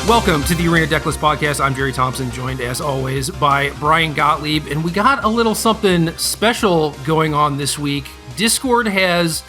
Welcome to the Arena Decklist Podcast. I'm Jerry Thompson, joined as always by Brian Gottlieb, and we got a little something special going on this week. Discord has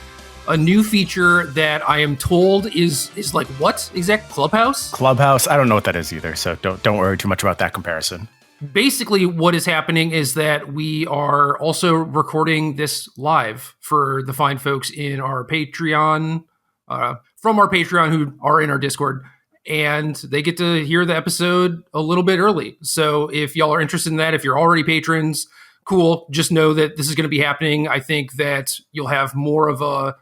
a new feature that I am told is like what exact? Clubhouse? Clubhouse. I don't know what that is either, so don't worry too much about that comparison. Basically, what is happening is that we are also recording this live for the fine folks in our Patreon, from our Patreon who are in our Discord. And they get to hear the episode a little bit early. So if y'all are interested in that, if you're already patrons, cool. Just know that this is going to be happening. I think that you'll have more of a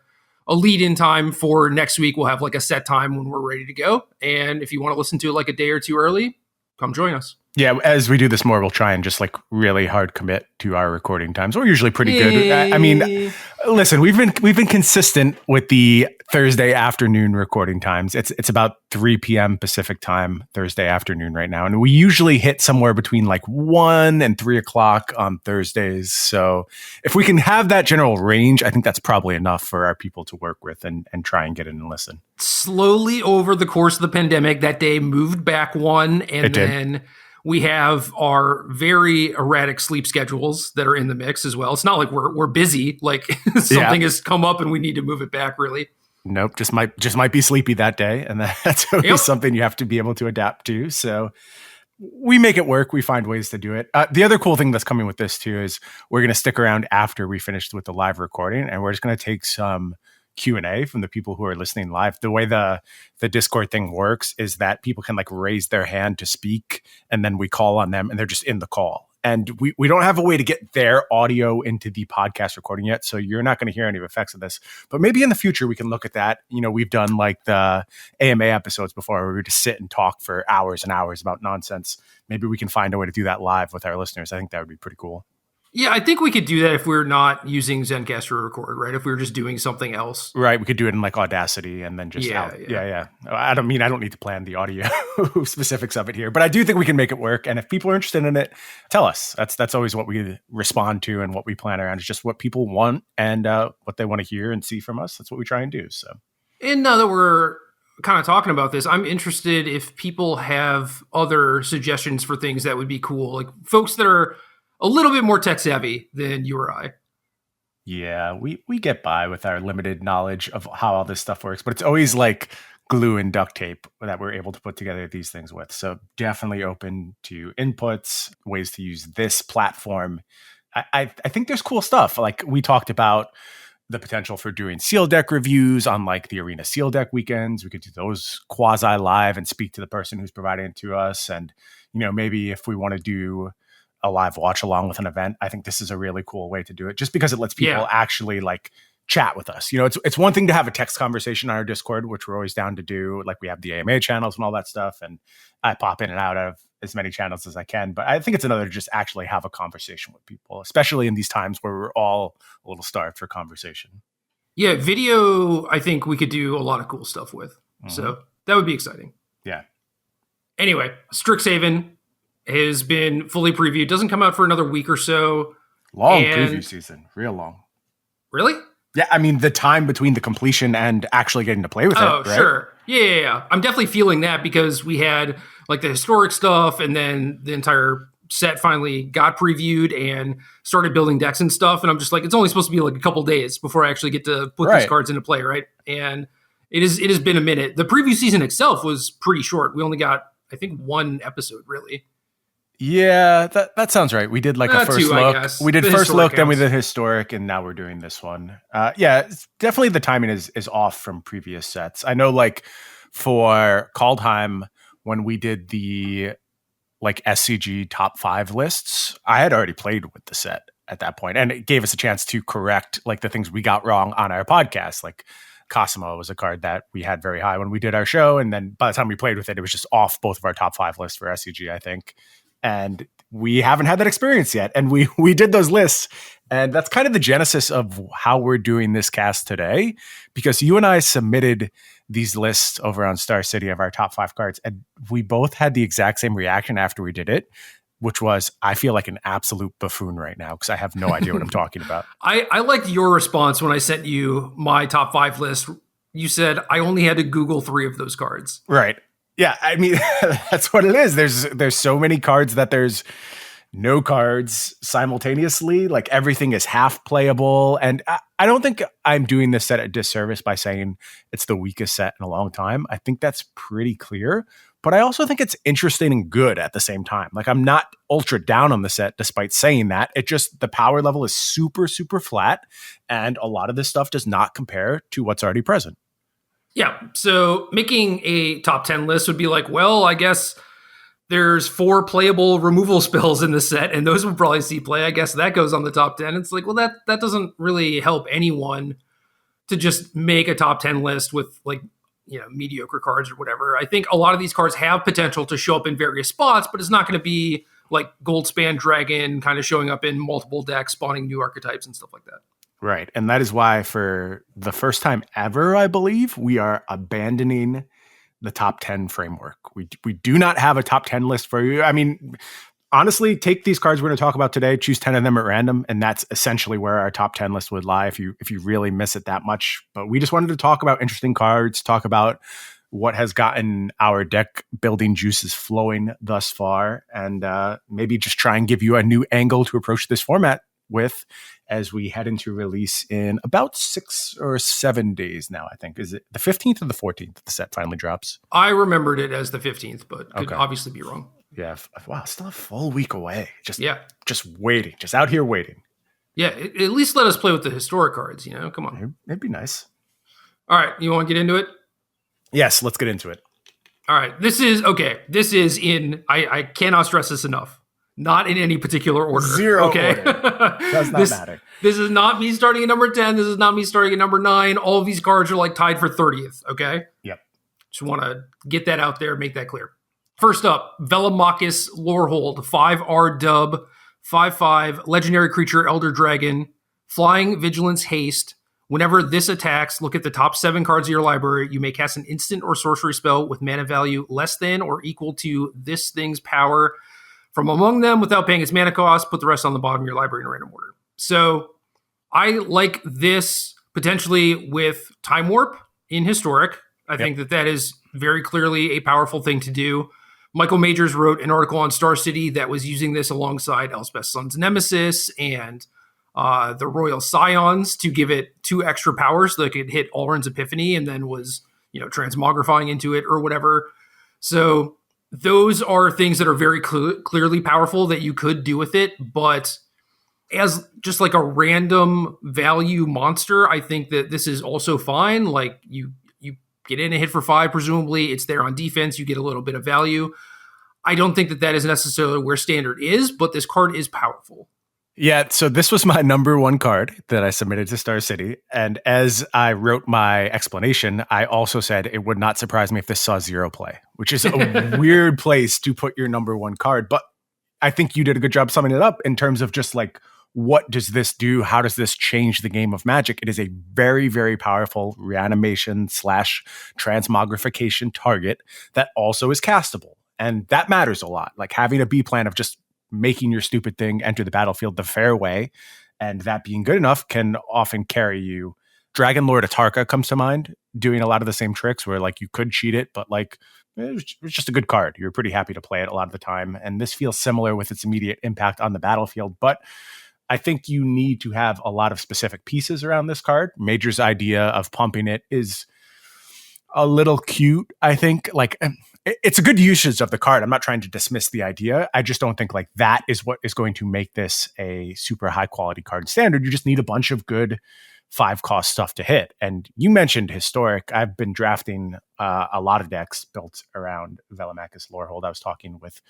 lead-in time for next week. We'll have like a set time when we're ready to go. And if you want to listen to it like a day or two early, come join us. Yeah, as we do this more, we'll try and just like really hard commit to our recording times. We're usually pretty good. I mean, listen, we've been consistent with the Thursday afternoon recording times. It's about 3 p.m. Pacific time Thursday afternoon right now, and we usually hit somewhere between like 1 and 3 o'clock on Thursdays. So if we can have that general range, I think that's probably enough for our people to work with and try and get in and listen. Slowly over the course of the pandemic, that day moved back one, and then we have our very erratic sleep schedules that are in the mix as well. It's not like we're busy, like something has come up and we need to move it back, really. Nope, just might be sleepy that day, and that's always something you have to be able to adapt to. So we make it work. We find ways to do it. The other cool thing that's coming with this too is we're going to stick around after we finished with the live recording, and we're just going to take some Q&A from the people who are listening live. The way the Discord thing works is that people can like raise their hand to speak, and then we call on them and they're just in the call. And we don't have a way to get their audio into the podcast recording yet, so you're not going to hear any effects of this. But maybe in the future we can look at that. You know, we've done like the AMA episodes before where we just sit and talk for hours and hours about nonsense. Maybe we can find a way to do that live with our listeners. I think that would be pretty cool. Yeah, I think we could do that if we're not using Zencastr to record, right? If we were just doing something else. Right, we could do it in like Audacity and then just Yeah. I don't need to plan the audio specifics of it here, but I do think we can make it work. And if people are interested in it, tell us. That's always what we respond to and what we plan around. It's just what people want and what they want to hear and see from us. That's what we try and do. So, and now that we're kind of talking about this, I'm interested if people have other suggestions for things that would be cool, like folks that are a little bit more tech savvy than you or I. Yeah, we get by with our limited knowledge of how all this stuff works, but it's always like glue and duct tape that we're able to put together these things with. So definitely open to inputs, ways to use this platform. I think there's cool stuff. Like we talked about the potential for doing seal deck reviews on like the Arena seal deck weekends. We could do those quasi live and speak to the person who's providing it to us. And, you know, maybe if we want to do a live watch along with an event, I think this is a really cool way to do it, just because it lets people actually like chat with us. You know, it's one thing to have a text conversation on our Discord, which we're always down to do. Like we have the AMA channels and all that stuff, and I pop in and out of as many channels as I can. But I think it's another to just actually have a conversation with people, especially in these times where we're all a little starved for conversation. Yeah, video, I think we could do a lot of cool stuff with. Mm-hmm. So that would be exciting. Yeah. Anyway, Strixhaven has been fully previewed. Doesn't come out for another week or so. Long preview season. Real long. Really? Yeah, I mean, the time between the completion and actually getting to play with it, right? Oh, sure. Yeah. I'm definitely feeling that because we had like the historic stuff, and then the entire set finally got previewed and started building decks and stuff. And I'm just like, it's only supposed to be like a couple days before I actually get to put these cards into play, right? And it has been a minute. The preview season itself was pretty short. We only got, I think, one episode, really. Yeah, that sounds right. We did like a first look. We did first look, then we did historic, and now we're doing this one. Yeah, it's definitely the timing is off from previous sets. I know, like for Kaldheim, when we did the like SCG top 5 lists, I had already played with the set at that point, and it gave us a chance to correct like the things we got wrong on our podcast. Like Cosimo was a card that we had very high when we did our show, and then by the time we played with it, it was just off both of our top 5 lists for SCG, I think. And we haven't had that experience yet. And we did those lists. And that's kind of the genesis of how we're doing this cast today, because you and I submitted these lists over on Star City of our top 5 cards. And we both had the exact same reaction after we did it, which was, I feel like an absolute buffoon right now because I have no idea what I'm talking about. I liked your response when I sent you my top 5 list. You said I only had to Google 3 of those cards. Right. Yeah, I mean, that's what it is. There's so many cards that there's no cards simultaneously. Like everything is half playable. And I don't think I'm doing this set a disservice by saying it's the weakest set in a long time. I think that's pretty clear. But I also think it's interesting and good at the same time. Like I'm not ultra down on the set despite saying that. It just, the power level is super, super flat. And a lot of this stuff does not compare to what's already present. Yeah, so making a top 10 list would be like, well, I guess there's 4 playable removal spells in the set, and those would probably see play. I guess that goes on the top 10. It's like, well, that doesn't really help anyone to just make a top 10 list with like, mediocre cards or whatever. I think a lot of these cards have potential to show up in various spots, but it's not going to be like Goldspan Dragon kind of showing up in multiple decks, spawning new archetypes and stuff like that. Right. And that is why for the first time ever, I believe, we are abandoning the top 10 framework. We do not have a top 10 list for you. I mean, honestly, take these cards we're going to talk about today, choose 10 of them at random, and that's essentially where our top 10 list would lie if you really miss it that much. But we just wanted to talk about interesting cards, talk about what has gotten our deck building juices flowing thus far, and maybe just try and give you a new angle to approach this format with as we head into release in about 6 or 7 days now, I think. Is it the 15th or the 14th that the set finally drops? I remembered it as the 15th, but could obviously be wrong. Yeah. Wow, still a full week away. Just waiting, just out here waiting. Yeah, at least let us play with the historic cards, Come on. It'd be nice. All right, you want to get into it? Yes, let's get into it. All right, this is in, I cannot stress this enough. Not in any particular order. Zero okay? order. Does not matter. This is not me starting at number 10. This is not me starting at number 9. All of these cards are like tied for 30th, okay? Yep. Just want to get that out there, make that clear. First up, Velomachus Lorehold, 5R dub, 5/5, legendary creature, Elder Dragon, flying, vigilance, haste. Whenever this attacks, look at the top 7 cards of your library. You may cast an instant or sorcery spell with mana value less than or equal to this thing's power from among them without paying its mana cost. Put the rest on the bottom of your library in random order. So I like this potentially with Time Warp in Historic. I think that is very clearly a powerful thing to do. Michael Majors wrote an article on Star City that was using this alongside Elspeth's Son's Nemesis and the Royal Scions to give it 2 extra powers so that it could hit Alrund's Epiphany and then was, transmogrifying into it or whatever. So those are things that are very clearly powerful that you could do with it, but as just like a random value monster, I think that this is also fine. Like you get in a hit for 5, presumably it's there on defense, you get a little bit of value. I don't think that is necessarily where standard is, but this card is powerful. Yeah, so this was my number 1 card that I submitted to Star City. And as I wrote my explanation, I also said it would not surprise me if this saw 0 play, which is a weird place to put your number 1 card. But I think you did a good job summing it up in terms of just like, what does this do? How does this change the game of Magic? It is a very, very powerful reanimation / transmogrification target that also is castable. And that matters a lot. Like having a B plan of just making your stupid thing enter the battlefield the fair way, and that being good enough can often carry you. Dragon Lord Atarka comes to mind, doing a lot of the same tricks where like you could cheat it, but like it was just a good card. You're pretty happy to play it a lot of the time. And this feels similar with its immediate impact on the battlefield, but I think you need to have a lot of specific pieces around this card. Major's idea of pumping it is a little cute, I think. Like, it's a good usage of the card. I'm not trying to dismiss the idea. I just don't think like that is what is going to make this a super high quality card in Standard. You just need a bunch of good 5-cost stuff to hit. And you mentioned Historic. I've been drafting a lot of decks built around Velomachus Lorehold. I was talking with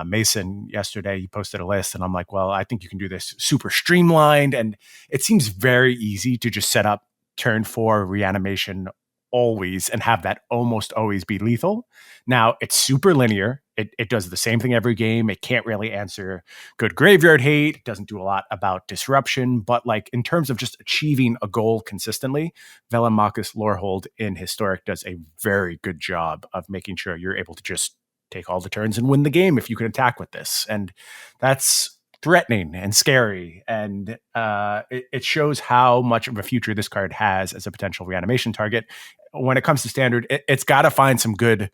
Mason yesterday. He posted a list and I'm like, well, I think you can do this super streamlined. And it seems very easy to just set up turn 4 reanimation always and have that almost always be lethal. Now it's super linear. It does the same thing every game. It can't really answer good graveyard hate. It doesn't do a lot about disruption, but like in terms of just achieving a goal consistently, Velomachus Lorehold in Historic does a very good job of making sure you're able to just take all the turns and win the game if you can attack with this. And that's threatening and scary. And it shows how much of a future this card has as a potential reanimation target. When it comes to Standard, it's got to find some good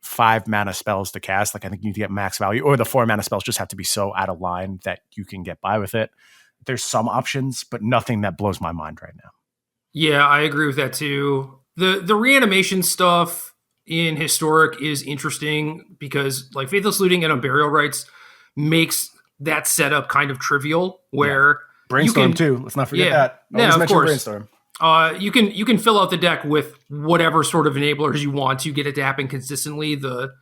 5 mana spells to cast. Like I think you need to get max value, or the 4 mana spells just have to be so out of line that you can get by with it. There's some options, but nothing that blows my mind right now. Yeah, I agree with that too. The reanimation stuff in Historic is interesting because like Faithless Looting and Unburial Rites makes that setup kind of trivial where Brainstorm too. Let's not forget that. Yeah, of course. Brainstorm. You can fill out the deck with whatever sort of enablers you want to get it to happen consistently. The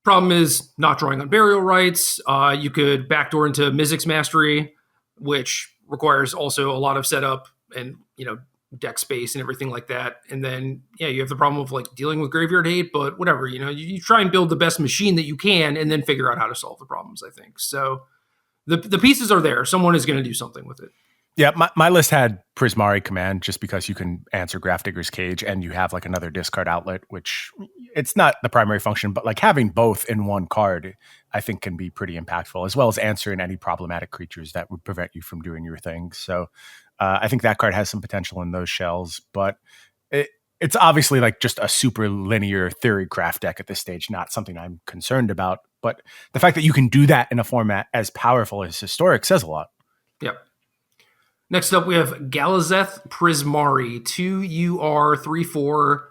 problem is not drawing Unburial Rites. You could backdoor into Mizzix Mastery, which requires also a lot of setup and, deck space and everything like that. And then, you have the problem of like dealing with graveyard hate, but whatever, you try and build the best machine that you can and then figure out how to solve the problems, I think. So the pieces are there. Someone is going to do something with it. Yeah, my list had Prismari command just because you can answer Grafdigger's Cage and you have like another discard outlet, which it's not the primary function, but like having both in one card, I think can be pretty impactful, as well as answering any problematic creatures that would prevent you from doing your thing. So I think that card has some potential in those shells, but it's obviously like just a super linear theory craft deck at this stage, not something I'm concerned about. But the fact that you can do that in a format as powerful as Historic says a lot. Yep. Next up, we have Galazeth Prismari, 2 UR 3/4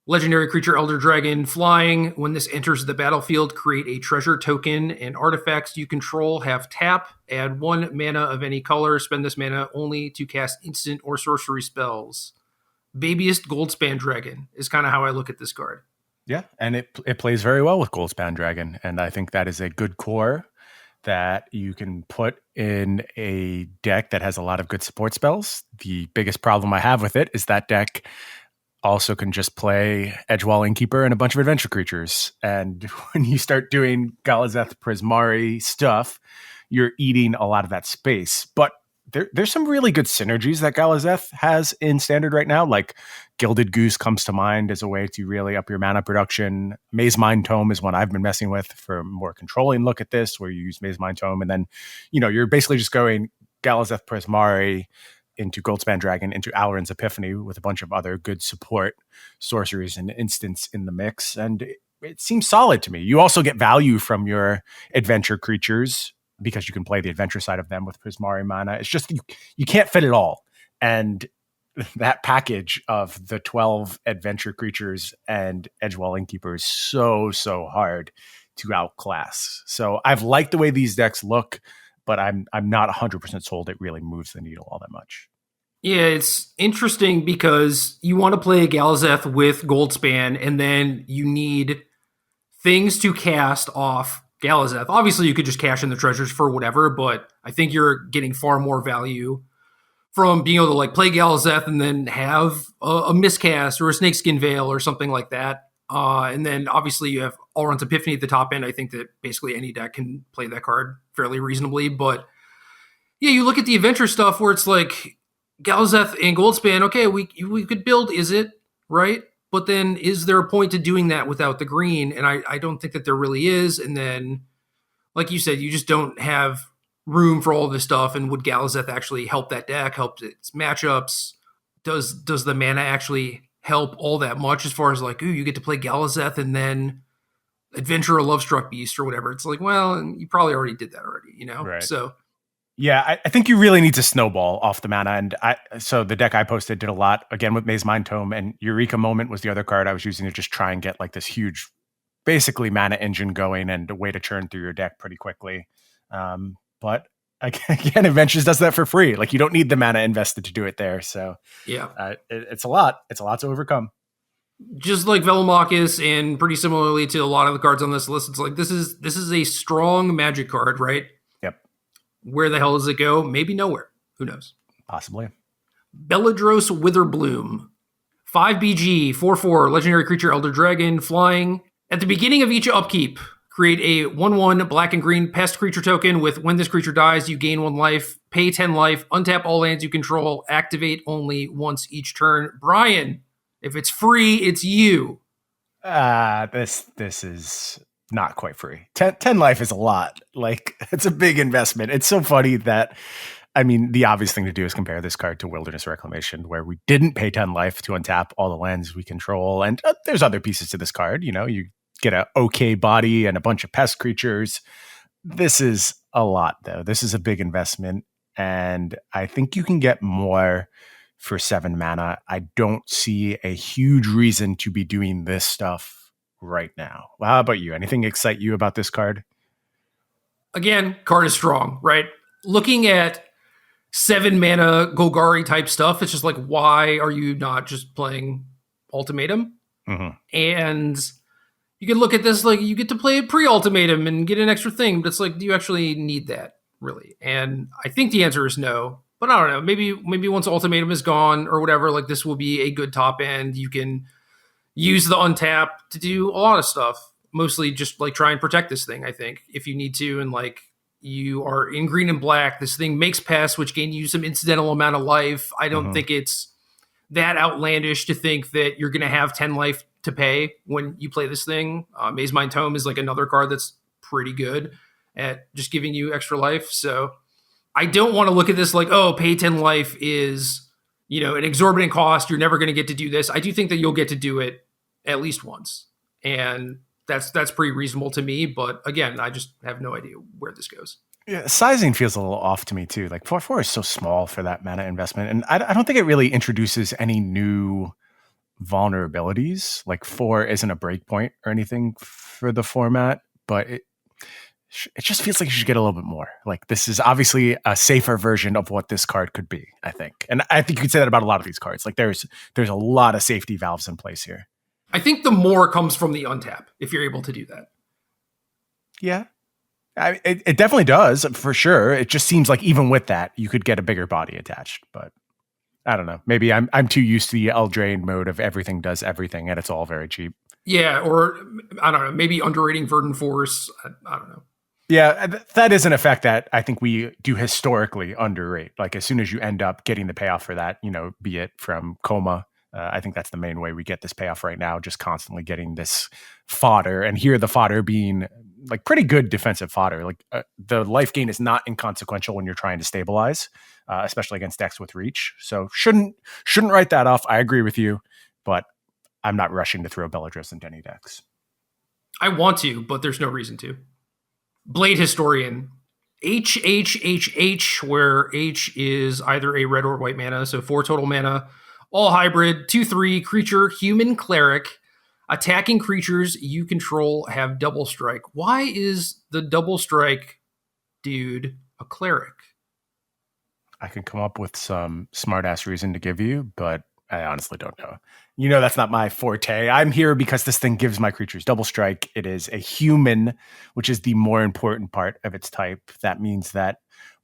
legendary creature, Elder Dragon, flying. When this enters the battlefield, create a treasure token, and artifacts you control have tap. Add 1 mana of any color. Spend this mana only to cast instant or sorcery spells. Babyest Goldspan Dragon is kind of how I look at this card. Yeah, and it plays very well with Goldspan Dragon, and I think that is a good core that you can put in a deck that has a lot of good support spells. The biggest problem I have with it is that deck also can just play Edgewall Innkeeper and a bunch of adventure creatures. And when you start doing Galazeth Prismari stuff, you're eating a lot of that space. But there's some really good synergies that Galazeth has in Standard right now. Like Gilded Goose comes to mind as a way to really up your mana production. Maze Mind Tome is one I've been messing with for a more controlling look at this, where you use Maze Mind Tome. And then, you're basically just going Galazeth Prismari into Goldspan Dragon, into Alrund's Epiphany with a bunch of other good support sorceries and instants in the mix. And it seems solid to me. You also get value from your adventure creatures because you can play the adventure side of them with Prismari mana. It's just, you can't fit it all. And that package of the 12 adventure creatures and Edgewall Innkeeper is so hard to outclass. So I've liked the way these decks look, but I'm not 100% sold it really moves the needle all that much. Yeah, it's interesting because you want to play a Galazeth with Goldspan, and then you need things to cast off Galazeth. Obviously, you could just cash in the treasures for whatever, but I think you're getting far more value from being able to like play Galazeth and then have a miscast or a Snakeskin Veil or something like that. And then obviously you have Alrund's Epiphany at the top end. I think that basically any deck can play that card fairly reasonably. But yeah, you look at the adventure stuff where it's like Galazeth and Goldspan, okay, we could build, is it? Right? But then is there a point to doing that without the green? And I don't think that there really is. And then, like you said, you just don't have room for all this stuff. And would Galazeth actually help that deck, help its matchups? Does the mana actually help all that much as far as like, ooh, you get to play Galazeth and then Adventure or Lovestruck Beast or whatever? It's like, well, you probably already did that already, Right. So yeah, I think you really need to snowball off the mana. And so the deck I posted did a lot, again, with Maze Mind Tome, and Eureka Moment was the other card I was using to just try and get like this huge, basically mana engine going and a way to churn through your deck pretty quickly. But again, Adventures does that for free. Like you don't need the mana invested to do it there. So yeah, it's a lot. It's a lot to overcome. Just like Velomachus, and pretty similarly to a lot of the cards on this list, it's like this is a strong Magic card, right? Yep. Where the hell does it go? Maybe nowhere. Who knows? Possibly. Beledros Witherbloom, 5 BG, 4/4, legendary creature, Elder Dragon, flying. At the beginning of each upkeep, create a 1/1 black and green pest creature token with when this creature dies, you gain 1 life, pay 10 life, untap all lands you control, activate only once each turn. Bryan, if it's free, it's you. This is not quite free. 10 life is a lot. Like, it's a big investment. It's so funny that, I mean, the obvious thing to do is compare this card to Wilderness Reclamation, where we didn't pay 10 life to untap all the lands we control. And there's other pieces to this card. You get a okay body and a bunch of pest creatures. This is a lot, though. This is a big investment, and I think you can get more for 7 mana. I don't see a huge reason to be doing this stuff right now. Well, how about you? Anything excite you about this card? Again, card is strong, right? Looking at 7 mana Golgari type stuff, it's just like, why are you not just playing Ultimatum? Mm-hmm. And you can look at this like you get to play pre-Ultimatum and get an extra thing, but it's like, do you actually need that, really? And I think the answer is no. But I don't know. Maybe once Ultimatum is gone or whatever, like this will be a good top end. You can use the untap to do a lot of stuff. Mostly just like try and protect this thing, I think, if you need to. And like you are in green and black, this thing makes pests, which gain you some incidental amount of life. I don't think it's that outlandish to think that you're going to have 10 life to pay when you play this thing. Maze Mind Tome is like another card that's pretty good at just giving you extra life. So I don't want to look at this like, oh, pay 10 life is, an exorbitant cost. You're never going to get to do this. I do think that you'll get to do it at least once. And that's pretty reasonable to me. But again, I just have no idea where this goes. Yeah, sizing feels a little off to me too. Like 4/4 is so small for that mana investment. And I don't think it really introduces any new vulnerabilities. Like 4 isn't a breakpoint or anything for the format, but it just feels like you should get a little bit more. Like this is obviously a safer version of what this card could be, I think. And I think you could say that about a lot of these cards. Like there's a lot of safety valves in place here. I think the more comes from the untap, if you're able to do that. Yeah. It definitely does, for sure. It just seems like even with that, you could get a bigger body attached. But I don't know. Maybe I'm too used to the Eldraine mode of everything does everything, and it's all very cheap. Yeah, or I don't know. Maybe underrating Verdant Force. I don't know. Yeah, that is an effect that I think we do historically underrate. Like as soon as you end up getting the payoff for that, be it from Coma, I think that's the main way we get this payoff right now, just constantly getting this fodder. And here the fodder being like pretty good defensive fodder. Like the life gain is not inconsequential when you're trying to stabilize, especially against decks with reach. So shouldn't write that off. I agree with you, but I'm not rushing to throw Beledros into any decks. I want to, but there's no reason to. Blade Historian, HHHH, where H is either a red or white mana, so 4 total mana, all hybrid, 2/3, creature, human cleric. Attacking creatures you control have double strike. Why is the double strike dude a cleric? I can come up with some smart-ass reason to give you, but I honestly don't know. That's not my forte. I'm here because this thing gives my creatures double strike. It is a human, which is the more important part of its type. That means that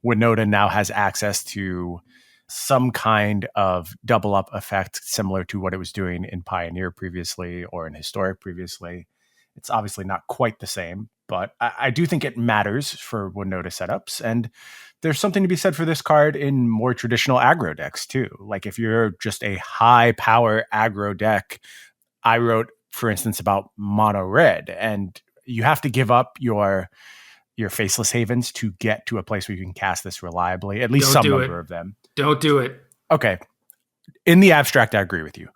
Winota now has access to some kind of double up effect similar to what it was doing in Pioneer previously or in Historic previously. It's obviously not quite the same, but I do think it matters for Winota setups. And there's something to be said for this card in more traditional aggro decks too. Like if you're just a high power aggro deck, I wrote, for instance, about mono red, and you have to give up your Faceless Havens to get to a place where you can cast this reliably, at least some number of them. Don't do it. Okay. In the abstract, I agree with you.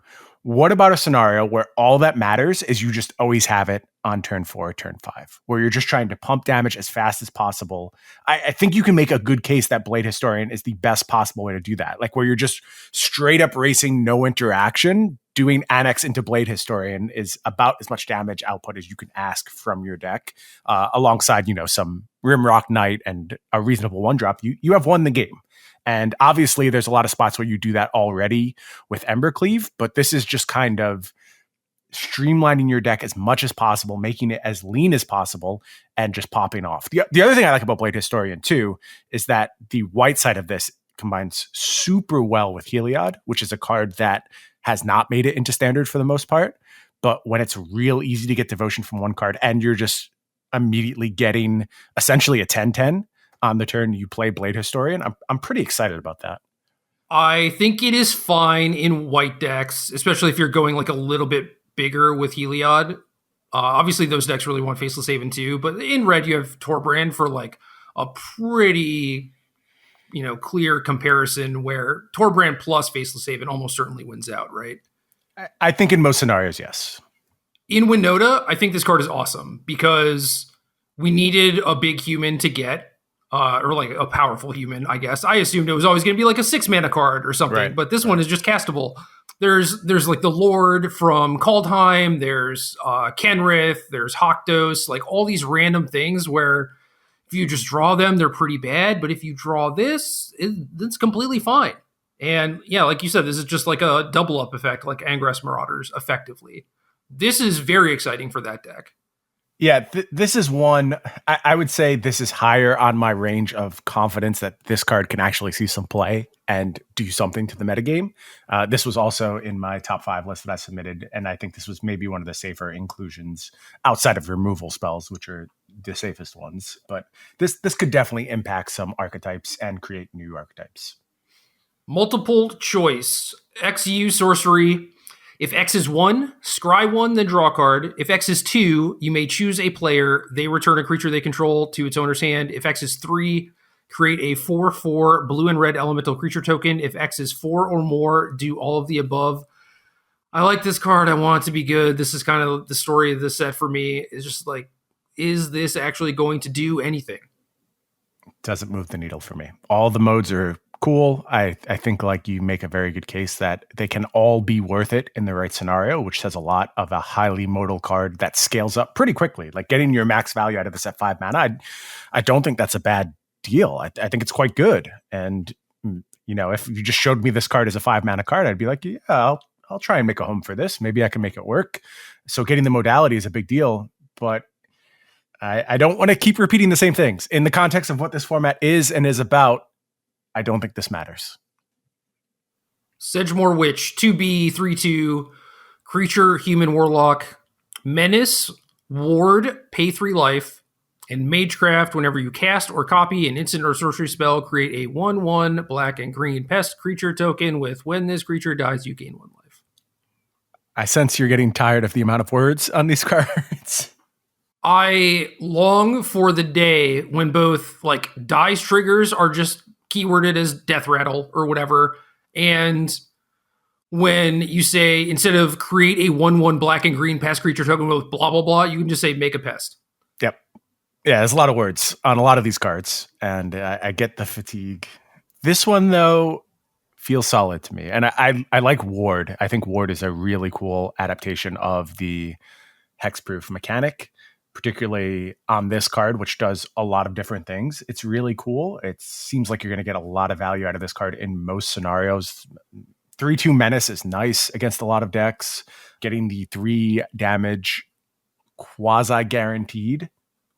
What about a scenario where all that matters is you just always have it on turn 4 or turn 5, where you're just trying to pump damage as fast as possible? I think you can make a good case that Blade Historian is the best possible way to do that. Like where you're just straight up racing, no interaction, doing Annex into Blade Historian is about as much damage output as you can ask from your deck, alongside, some Rimrock Knight and a reasonable 1-drop. You have won the game. And obviously there's a lot of spots where you do that already with Embercleave, but this is just kind of streamlining your deck as much as possible, making it as lean as possible, and just popping off. The other thing I like about Blade Historian too is that the white side of this combines super well with Heliod, which is a card that has not made it into standard for the most part. But when it's real easy to get devotion from one card and you're just immediately getting essentially a 10/10 on the turn you play Blade Historian, I'm pretty excited about that. I think it is fine in white decks, especially if you're going like a little bit bigger with Heliod. Obviously, those decks really want Faceless Haven too, but in red you have Torbrand for like a pretty, clear comparison where Torbrand plus Faceless Haven almost certainly wins out, right? I think in most scenarios, yes. In Winota, I think this card is awesome because we needed a big human to get, or like a powerful human, I guess. I assumed it was always going to be like a 6-mana card or something, right, but this one is just castable. There's like the Lord from Kaldheim, there's Kenrith, there's Haktos, like all these random things where if you just draw them, they're pretty bad. But if you draw this, it's completely fine. And yeah, like you said, this is just like a double up effect, like Angrass Marauders, effectively. This is very exciting for that deck. Yeah, this is one, I would say this is higher on my range of confidence that this card can actually see some play and do something to the metagame. This was also in my top 5 list that I submitted, and I think this was maybe one of the safer inclusions outside of removal spells, which are the safest ones. But this could definitely impact some archetypes and create new archetypes. Multiple choice, XU sorcery. If X is 1, scry 1, then draw a card. If X is 2, you may choose a player. They return a creature they control to its owner's hand. If X is 3, create a 4/4 blue and red elemental creature token. If X is 4 or more, do all of the above. I like this card. I want it to be good. This is kind of the story of the set for me. It's just like, is this actually going to do anything? Doesn't move the needle for me. All the modes are cool. I think like you make a very good case that they can all be worth it in the right scenario, which says a lot of a highly modal card that scales up pretty quickly. Like getting your max value out of this at 5 mana, I don't think that's a bad deal. I think it's quite good. And you know, if you just showed me this card as a 5 mana card, I'd be like, yeah, I'll try and make a home for this. Maybe I can make it work. So getting the modality is a big deal, but I don't want to keep repeating the same things in the context of what this format is and is about. I don't think this matters. Sedgemoor Witch, 2B, 3/2, creature, human, warlock, menace, ward, pay 3 life, and magecraft. Whenever you cast or copy an instant or sorcery spell, create a 1/1 black and green pest creature token with when this creature dies, you gain 1 life. I sense you're getting tired of the amount of words on these cards. I long for the day when both like dice triggers are just keyworded as death rattle or whatever, and when you say instead of create a 1/1 black and green pest creature token with blah blah blah, you can just say make a pest. Yep. Yeah, there's a lot of words on a lot of these cards, and I get the fatigue. This one though feels solid to me, and I like Ward. I think Ward is a really cool adaptation of the hexproof mechanic, particularly on this card, which does a lot of different things. It's really cool. It seems like you're going to get a lot of value out of this card in most scenarios. 3/2 Menace is nice against a lot of decks. Getting the 3 damage quasi-guaranteed,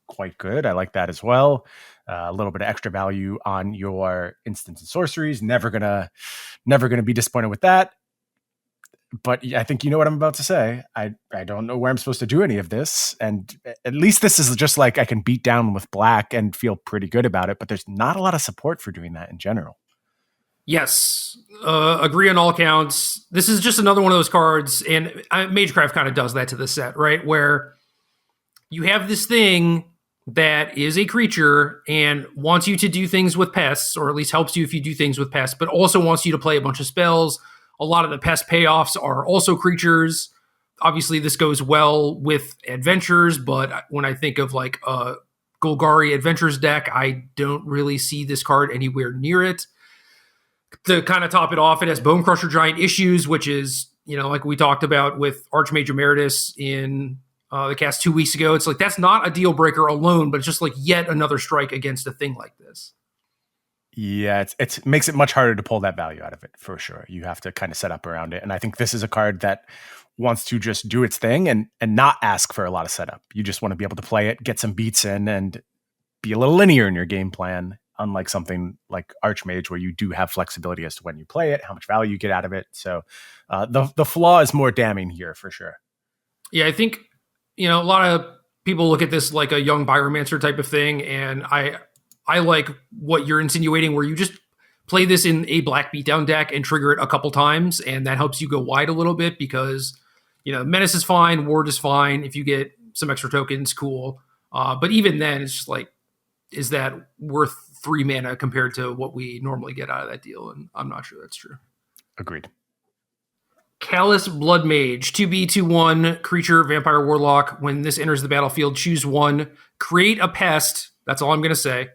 quite good. I like that as well. A little bit of extra value on your instants and sorceries. Never gonna be disappointed with that. But I think you know what I'm about to say. I don't know where I'm supposed to do any of this. And at least this is just like I can beat down with black and feel pretty good about it. But there's not a lot of support for doing that in general. Yes. Agree on all counts. This is just another one of those cards. And Magecraft kind of does that to the set, right? Where you have this thing that is a creature and wants you to do things with pests, or at least helps you if you do things with pests, but also wants you to play a bunch of spells. A lot of the pest payoffs are also creatures. Obviously, this goes well with adventures, but when I think of like a Golgari Adventures deck, I don't really see this card anywhere near it. To kind of top it off, it has Bone Crusher Giant Issues, which is, you know, like we talked about with Archmage Emeritus in the cast 2 weeks ago. It's like, that's not a deal breaker alone, but it's just like yet another strike against a thing like this. Yeah, it makes it much harder to pull that value out of it, for sure. You have to kind of set up around it. And I think this is a card that wants to just do its thing and not ask for a lot of setup. You just want to be able to play it, get some beats in, and be a little linear in your game plan, unlike something like Archmage, where you do have flexibility as to when you play it, how much value you get out of it. So the flaw is more damning here, for sure. Yeah, I think, you know, a lot of people look at this like a young Pyromancer type of thing, and I like what you're insinuating, where you just play this in a black beatdown deck and trigger it a couple times, and that helps you go wide a little bit because, you know, Menace is fine, Ward is fine. If you get some extra tokens, cool. But even then, it's just like, is that worth 3 mana compared to what we normally get out of that deal? And I'm not sure that's true. Agreed. Callous Bloodmage, 2B, 2/1, creature, vampire, warlock. When this enters the battlefield, choose one. Create a pest. That's all I'm going to say.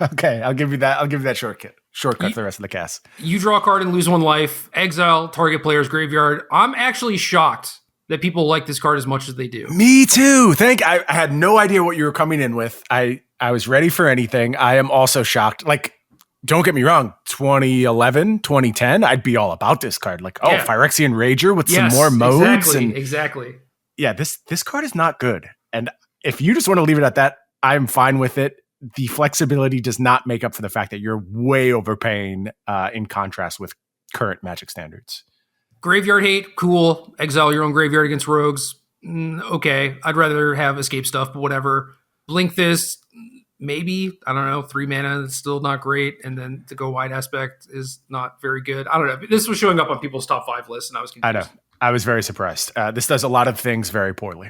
Okay, I'll give you that. I'll give you that shortcut for the rest of the cast. You draw a card and lose 1 life. Exile target player's graveyard. I'm actually shocked that people like this card as much as they do. Me too. I had no idea what you were coming in with. I was ready for anything. I am also shocked. Like, don't get me wrong, 2011, 2010, I'd be all about this card. Like, Phyrexian Rager with some more modes. Exactly. Yeah, this card is not good. And if you just want to leave it at that, I'm fine with it. The flexibility does not make up for the fact that you're way overpaying in contrast with current Magic standards. Graveyard hate, cool. Exile your own graveyard against rogues. Okay, I'd rather have escape stuff, but whatever. Blink this. Maybe, I don't know, 3 mana, it's still not great. And then to go wide aspect is not very good. I don't know. This was showing up on people's top 5 lists, and I was confused. I know. I was very surprised. This does a lot of things very poorly.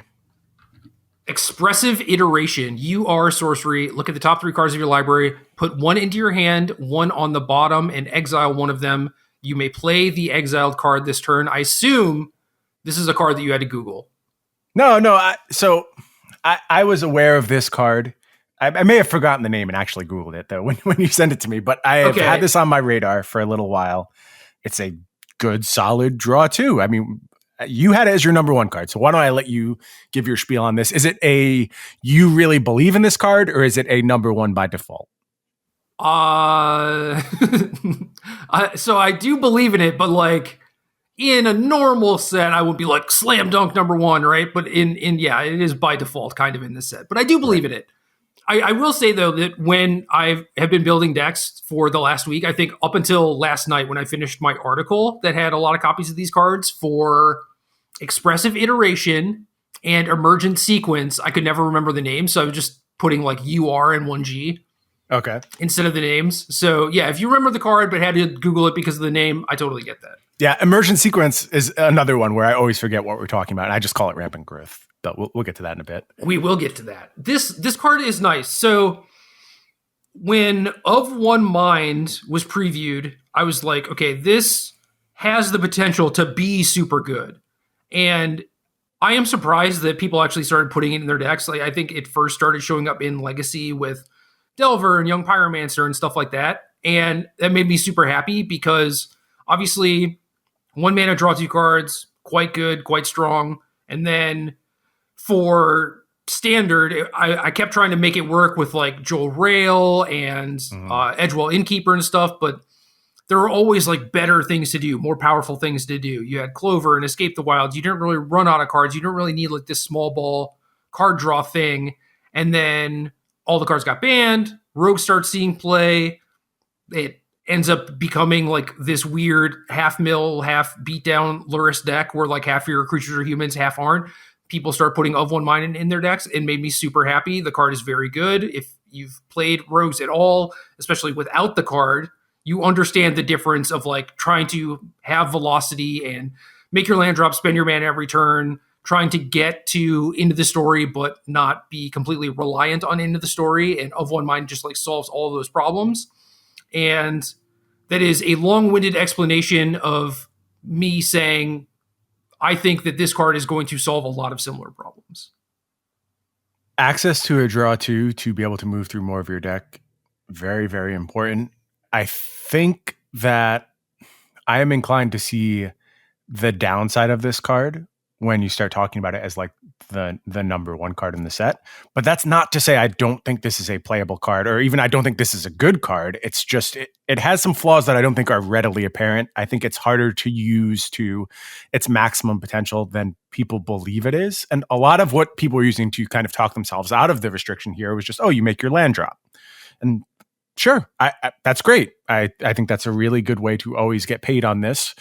Expressive Iteration. You are sorcery. Look at the top 3 cards of your library. Put 1 into your hand, 1 on the bottom, and exile 1 of them. You may play the exiled card this turn. I assume this is a card that you had to Google. No. I was aware of this card. I may have forgotten the name and actually Googled it, though, when you sent it to me. But I have had this on my radar for a little while. It's a good, solid draw, too. I mean, you had it as your number 1 card. So why don't I let you give your spiel on this? Is it you really believe in this card, or is it a number 1 by default? So I do believe in it, but like in a normal set, I would be like slam dunk number 1, right? But it is by default kind of in this set. But I do believe in it. I will say, though, that when I have been building decks for the last week, I think up until last night when I finished my article that had a lot of copies of these cards for Expressive Iteration and Emergent Sequence, I could never remember the name, so I was just putting like UR and 1G instead of the names. So, yeah, if you remember the card but had to Google it because of the name, I totally get that. Yeah, Emergent Sequence is another one where I always forget what we're talking about, and I just call it Rampant Growth. But we'll get to that in a bit. We will get to that. This card is nice. So when Of One Mind was previewed, I was like, okay, this has the potential to be super good. And I am surprised that people actually started putting it in their decks. Like, I think it first started showing up in Legacy with Delver and Young Pyromancer and stuff like that. And that made me super happy because obviously 1 mana, draw 2 cards, quite good, quite strong. And then for standard, I kept trying to make it work with like Joel Rail and Edgewell Innkeeper and stuff, but there were always like better things to do, more powerful things to do. You had Clover and Escape the Wilds. You didn't really run out of cards. You didn't really need like this small ball card draw thing. And then all the cards got banned. Rogue starts seeing play. It ends up becoming like this weird half mill, half beatdown Lurrus deck where like half of your creatures are humans, half aren't. People start putting Of One Mind in their decks and made me super happy. The card is very good. If you've played Rogues at all, especially without the card, you understand the difference of like trying to have velocity and make your land drop, spend your mana every turn, trying to get to into the story, but not be completely reliant on into the story. And Of One Mind just like solves all of those problems. And that is a long-winded explanation of me saying, I think that this card is going to solve a lot of similar problems. Access to a draw 2 to be able to move through more of your deck, very, very important. I think that I am inclined to see the downside of this card when you start talking about it as like the number 1 card in the set. But that's not to say I don't think this is a playable card, or even I don't think this is a good card. It's just, it has some flaws that I don't think are readily apparent. I think it's harder to use to its maximum potential than people believe it is. And a lot of what people are using to kind of talk themselves out of the restriction here was just, oh, you make your land drop. And sure, I that's great. I think that's a really good way to always get paid on this.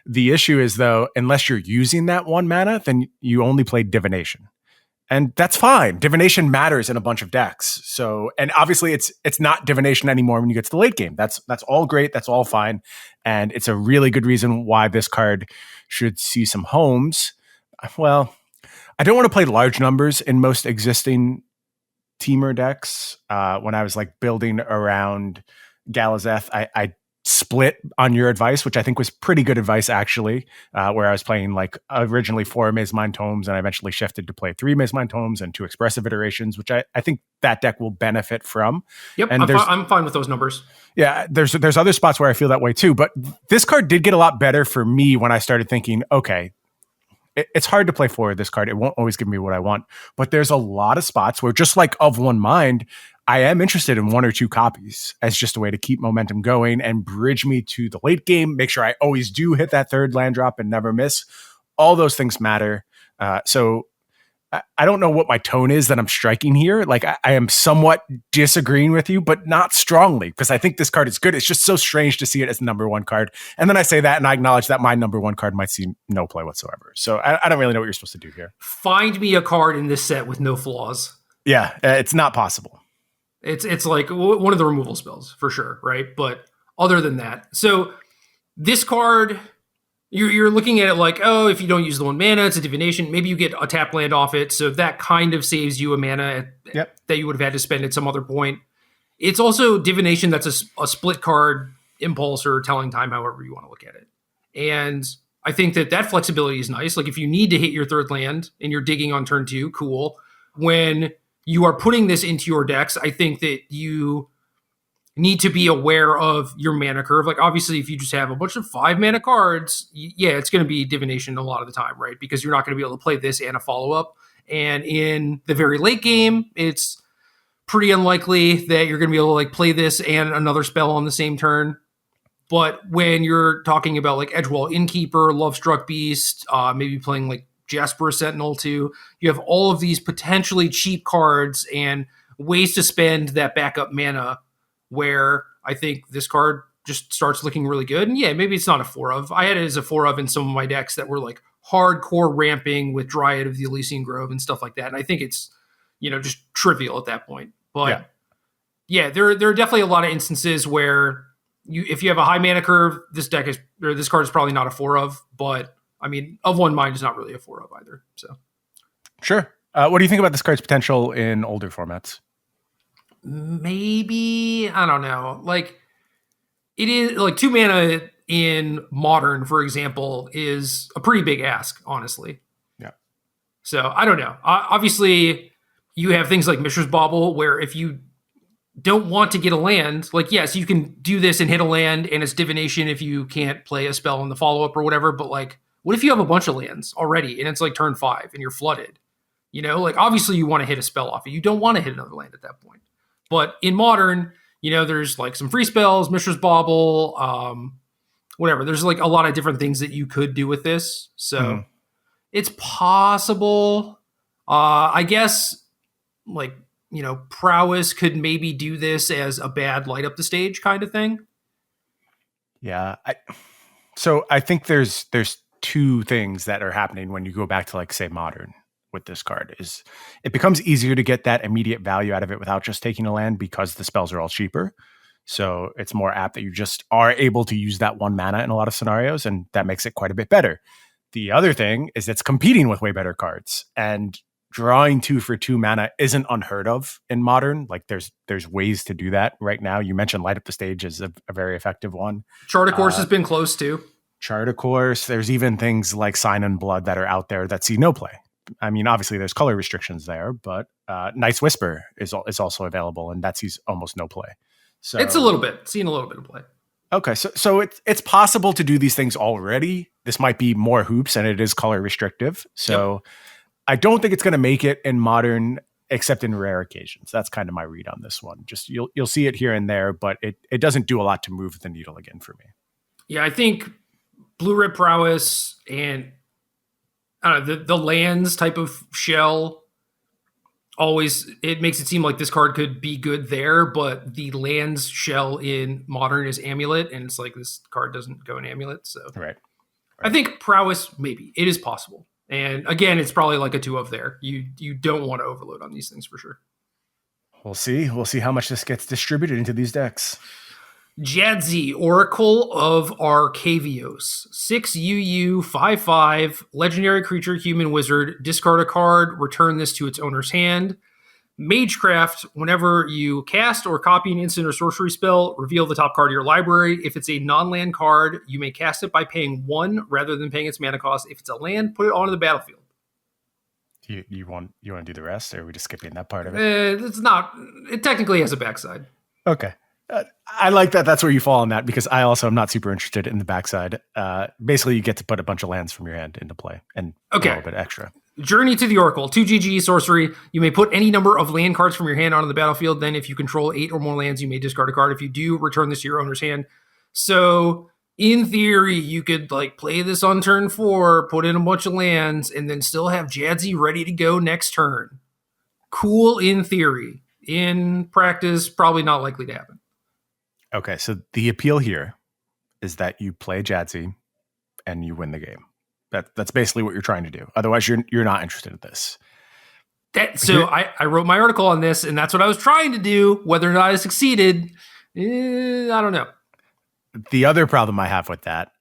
The issue is, though, unless you're using that 1 mana, then you only play Divination. And that's fine. Divination matters in a bunch of decks. So, and obviously it's not Divination anymore when you get to the late game. That's all great. That's all fine. And it's a really good reason why this card should see some homes. Well, I don't want to play large numbers in most existing Teamer decks. When I was like building around Galazeth, I split on your advice, which I think was pretty good advice, actually, where I was playing like originally 4 Maze Mind Tomes, and I eventually shifted to play 3 Maze Mind Tomes and 2 Expressive Iterations, which I think that deck will benefit from. Yep, and I'm fine with those numbers. Yeah, there's other spots where I feel that way too, but this card did get a lot better for me when I started thinking, okay, it's hard to play forward this card. It won't always give me what I want, but there's a lot of spots where, just like Of One Mind, I am interested in 1 or 2 copies as just a way to keep momentum going and bridge me to the late game. Make sure I always do hit that 3rd land drop and never miss. All those things matter. So I don't know what my tone is that I'm striking here. Like I am somewhat disagreeing with you, but not strongly, because I think this card is good. It's just so strange to see it as the number 1 card. And then I say that and I acknowledge that my number 1 card might see no play whatsoever. So I don't really know what you're supposed to do here. Find me a card in this set with no flaws. Yeah, it's not possible. It's like one of the removal spells for sure, right? But other than that, so this card, you're looking at it like, oh, if you don't use the 1 mana, it's a divination. Maybe you get a tap land off it, so that kind of saves you a mana that you would have had to spend at some other point. It's also divination that's a split card, impulse, or telling time, however you want to look at it. And I think that flexibility is nice. Like if you need to hit your 3rd land and you're digging on turn 2, cool. When you are putting this into your decks, I think that you need to be aware of your mana curve. Like obviously if you just have a bunch of 5 mana cards, it's going to be divination a lot of the time, right? Because you're not going to be able to play this and a follow-up. And in the very late game, it's pretty unlikely that you're going to be able to like play this and another spell on the same turn. But when you're talking about like Edgewall Innkeeper, Lovestruck Beast, maybe playing like Jasper Sentinel too, you have all of these potentially cheap cards and ways to spend that backup mana, where I think this card just starts looking really good. And yeah, maybe it's not a 4 of. I had it as a 4 of in some of my decks that were like hardcore ramping with Dryad of the Elysian Grove and stuff like that. And I think it's, just trivial at that point. But yeah, there are definitely a lot of instances where if you have a high mana curve, this card is probably not a 4 of, but I mean, Of One Mind is not really a 4 of either. So, sure. What do you think about this card's potential in older formats? Maybe, I don't know. Like, it is like 2 mana in Modern, for example, is a pretty big ask, honestly. Yeah. So I don't know. Obviously, you have things like Mishra's Bauble, where if you don't want to get a land, like, yes, you can do this and hit a land, and it's divination if you can't play a spell in the follow-up or whatever, but like, what if you have a bunch of lands already and it's like turn 5 and you're flooded? Like obviously you want to hit a spell off it. You don't want to hit another land at that point. But in Modern, there's like some free spells, Mishra's Bauble, whatever. There's like a lot of different things that you could do with this. So it's possible. I guess like, Prowess could maybe do this as a bad light up the stage kind of thing. Yeah. So I think there's 2 things that are happening when you go back to like say Modern with this card. Is it becomes easier to get that immediate value out of it without just taking a land because the spells are all cheaper. So it's more apt that you just are able to use that 1 mana in a lot of scenarios, and that makes it quite a bit better. The other thing is it's competing with way better cards, and drawing 2 for 2 mana isn't unheard of in Modern. Like there's ways to do that right now. You mentioned Light Up the Stage is a very effective one. Chart of Course has been close too. Chart of Course. There's even things like Sign and Blood that are out there that see no play. I mean, obviously there's color restrictions there, but Night's Whisper is also available, and that sees almost no play. So it's seen a little bit of play. Okay, so it's possible to do these things already. This might be more hoops, and it is color restrictive. So I don't think it's going to make it in Modern, except in rare occasions. That's kind of my read on this one. Just you'll see it here and there, but it doesn't do a lot to move the needle again for me. Yeah, I think Blue Red Prowess and the lands type of shell always, it makes it seem like this card could be good there, but the lands shell in Modern is Amulet, and it's like this card doesn't go in Amulet. So right. I think Prowess, maybe it is possible. And again, it's probably like a 2 of there. You don't want to overload on these things for sure. We'll see how much this gets distributed into these decks. Jadzi, Oracle of Arcavios. 6 UU, 5/5, legendary creature, human wizard. Discard a card, return this to its owner's hand. Magecraft, whenever you cast or copy an instant or sorcery spell, reveal the top card of your library. If it's a non-land card, you may cast it by paying 1 rather than paying its mana cost. If it's a land, put it onto the battlefield. You want to do the rest, or are we just skipping that part of it? It's not. It technically has a backside. Okay. I like that. That's where you fall on that, because I also am not super interested in the backside. Basically, you get to put a bunch of lands from your hand into play and a little bit extra. Journey to the Oracle, 2 GG sorcery. You may put any number of land cards from your hand onto the battlefield. Then if you control 8 or more lands, you may discard a card. If you do, return this to your owner's hand. So in theory, you could like play this on turn 4, put in a bunch of lands, and then still have Jadzi ready to go next turn. Cool in theory. In practice, probably not likely to happen. Okay, so the appeal here is that you play Jadzi and you win the game. That's basically what you're trying to do. Otherwise, you're not interested in this. I wrote my article on this, and that's what I was trying to do. Whether or not I succeeded, I don't know. The other problem I have with that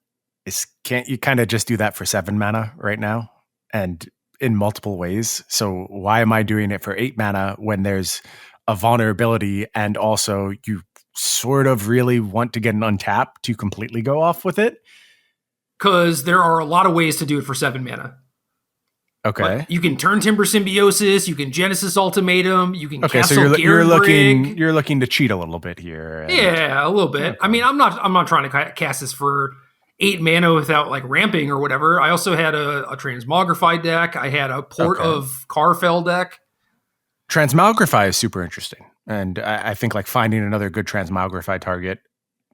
is, can't you kind of just do that for 7 mana right now and in multiple ways? So why am I doing it for 8 mana when there's a vulnerability, and also you sort of really want to get an untap to completely go off with it? Because there are a lot of ways to do it for 7 mana. Okay. Like, you can turn Timber Symbiosis, you can Genesis Ultimatum, you can Castle so you're Brigg. You're looking to cheat a little bit here. Yeah, a little bit. Okay. I mean, I'm not trying to cast this for 8 mana without like ramping or whatever. I also had a Transmogrify deck. I had a Port of Carfell deck. Transmogrify is super interesting. And I think like finding another good Transmogrify target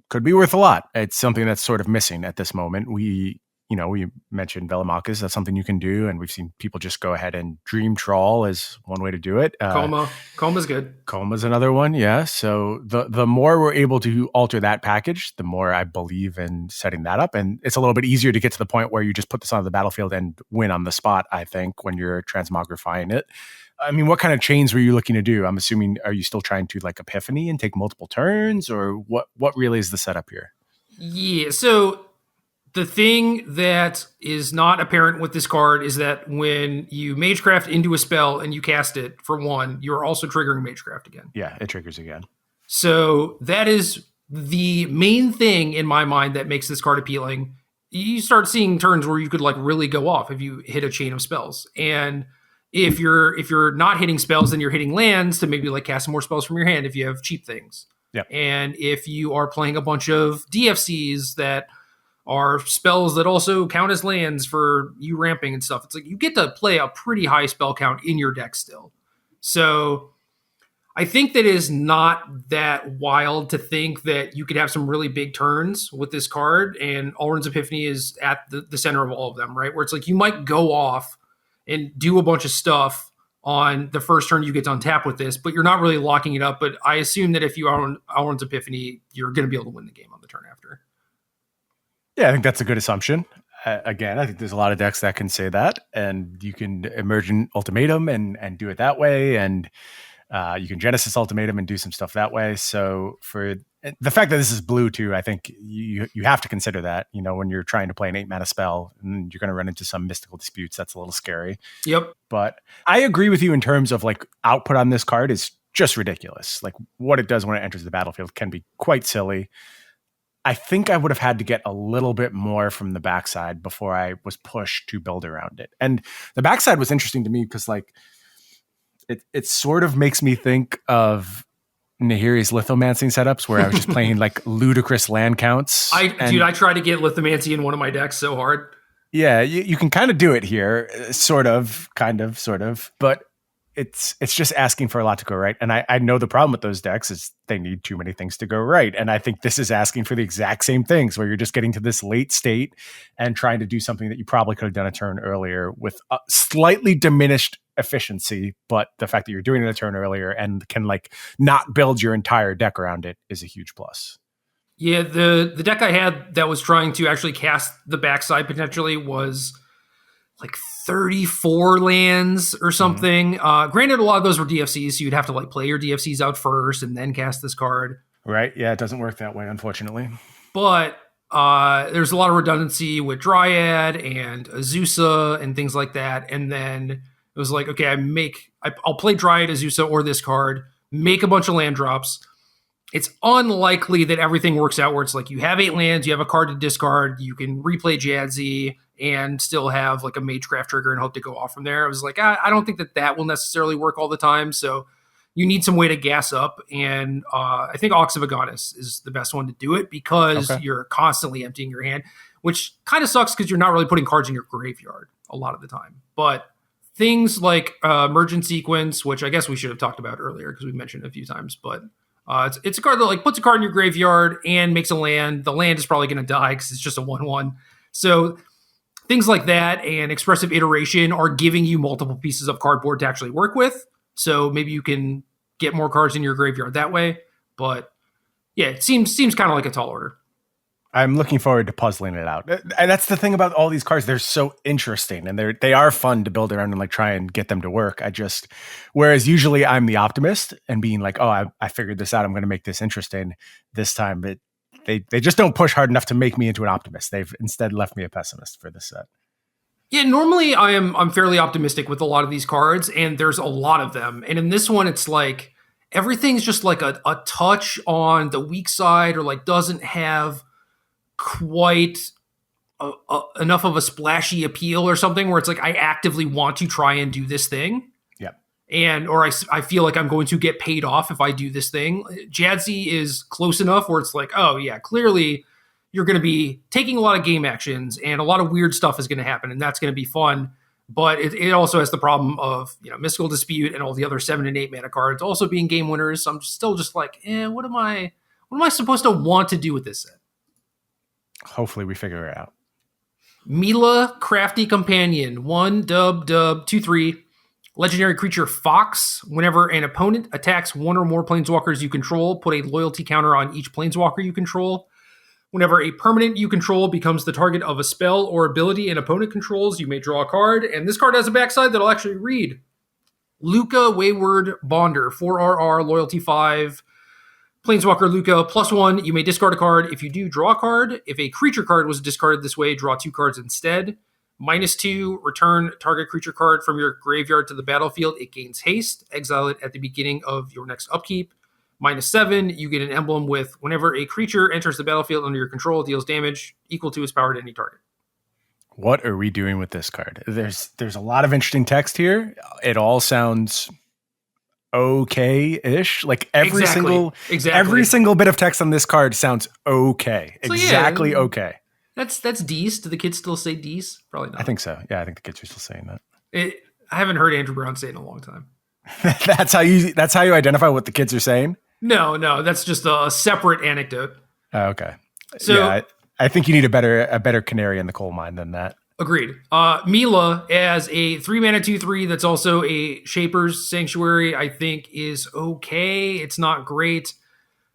could be worth a lot. It's something that's sort of missing at this moment. We mentioned Velomachus. That's something you can do. And we've seen people just go ahead and Dream Trawl is one way to do it. Coma's good. Coma's another one. Yeah. So the more we're able to alter that package, the more I believe in setting that up. And it's a little bit easier to get to the point where you just put this on the battlefield and win on the spot, I think, when you're transmogrifying it. I mean, what kind of chains were you looking to do? I'm assuming, are you still trying to like Epiphany and take multiple turns, or what really is the setup here? Yeah, so the thing that is not apparent with this card is that when you Magecraft into a spell and you cast it for 1, you're also triggering Magecraft again. Yeah, it triggers again. So that is the main thing in my mind that makes this card appealing. You start seeing turns where you could like really go off if you hit a chain of spells. And if you're not hitting spells, then you're hitting lands to maybe like cast some more spells from your hand if you have cheap things. Yeah. And if you are playing a bunch of DFCs that are spells that also count as lands for you ramping and stuff, it's like you get to play a pretty high spell count in your deck still. So I think that is not that wild to think that you could have some really big turns with this card, and Alrund's Epiphany is at the center of all of them, right? Where it's like you might go off and do a bunch of stuff on the first turn you get to untap with this, but you're not really locking it up. But I assume that if you own Alrund's Epiphany, you're going to be able to win the game on the turn after. Yeah, I think that's a good assumption. Again, I think there's a lot of decks that can say that, and you can Emergent Ultimatum and do it that way, and you can Genesis Ultimatum and do some stuff that way. So for the fact that this is blue too, I think you have to consider that, when you're trying to play an 8 mana spell and you're going to run into some mystical disputes. That's a little scary. Yep. But I agree with you in terms of like output on this card is just ridiculous. Like what it does when it enters the battlefield can be quite silly. I think I would have had to get a little bit more from the backside before I was pushed to build around it. And the backside was interesting to me because like it sort of makes me think of Nahiri's lithomancy setups where I was just playing like ludicrous land counts. I tried to get lithomancy in one of my decks so hard. Yeah, you can kind of do it here, sort of, but it's just asking for a lot to go right. And I know the problem with those decks is they need too many things to go right. And I think this is asking for the exact same things where you're just getting to this late state and trying to do something that you probably could have done a turn earlier with a slightly diminished efficiency. But the fact that you're doing it a turn earlier and can like not build your entire deck around it is a huge plus. Yeah, the deck I had that was trying to actually cast the backside potentially was like 34 lands or something. Mm-hmm. Granted, a lot of those were DFCs, so you'd have to like play your DFCs out first and then cast this card. Right. Yeah, it doesn't work that way, unfortunately. But there's a lot of redundancy with Dryad and Azusa and things like that. And then It was like, okay, I'll play Dryad Azusa or this card, make a bunch of land drops. It's unlikely that everything works out where it's like you have 8 lands, you have a card to discard, you can replay Jadzi and still have like a Magecraft trigger and hope to go off from there. I was like, I don't think that will necessarily work all the time. So you need some way to gas up. And I think Ox of Agonis is the best one to do it because you're constantly emptying your hand, which kind of sucks because you're not really putting cards in your graveyard a lot of the time. But things like Emergent Sequence, which I guess we should have talked about earlier because we mentioned it a few times, but it's a card that like puts a card in your graveyard and makes a land. The land is probably going to die because it's just a 1/1. So things like that and Expressive Iteration are giving you multiple pieces of cardboard to actually work with. So maybe you can get more cards in your graveyard that way. But yeah, it seems kind of like a tall order. I'm looking forward to puzzling it out. And that's the thing about all these cards. They're so interesting and they are fun to build around and like try and get them to work. Whereas usually I'm the optimist and being like, oh, I figured this out. I'm going to make this interesting this time. But they just don't push hard enough to make me into an optimist. They've instead left me a pessimist for this set. Yeah, normally I'm fairly optimistic with a lot of these cards and there's a lot of them. And in this one, it's like everything's just like a touch on the weak side or like doesn't have quite enough of a splashy appeal or something where it's like I actively want to try and do this thing. Yeah. Or I feel like I'm going to get paid off if I do this thing. Jadzi is close enough where it's like, oh yeah, clearly you're going to be taking a lot of game actions and a lot of weird stuff is going to happen and that's going to be fun. But it also has the problem of, Mystical Dispute and all the other 7 and 8 mana cards also being game winners. So I'm still just like, what am I supposed to want to do with this set? Hopefully we figure it out. Mila, Crafty Companion, 1 dub, 2/3. Legendary creature Fox. Whenever an opponent attacks one or more planeswalkers you control, put a loyalty counter on each planeswalker you control. Whenever a permanent you control becomes the target of a spell or ability an opponent controls, you may draw a card. And this card has a backside that I'll actually read. Luca Wayward Bonder, 4RR, loyalty 5. Planeswalker Luca, +1, you may discard a card. If you do, draw a card. If a creature card was discarded this way, draw 2 cards instead. -2, return target creature card from your graveyard to the battlefield. It gains haste. Exile it at the beginning of your next upkeep. -7, you get an emblem with whenever a creature enters the battlefield under your control, deals damage equal to its power to any target. What are we doing with this card? There's a lot of interesting text here. It all sounds okay-ish. Like every single bit of text on this card sounds okay. So exactly okay. That's D's. Do the kids still say D's? Probably not. I think so. Yeah, I think the kids are still saying that. I haven't heard Andrew Brown say it in a long time. That's how you identify what the kids are saying? No, that's just a separate anecdote. Oh, okay. So yeah, I think you need a better canary in the coal mine than that. Agreed. Mila as a 3-mana 2/3 that's also a Shaper's Sanctuary, I think is okay. It's not great.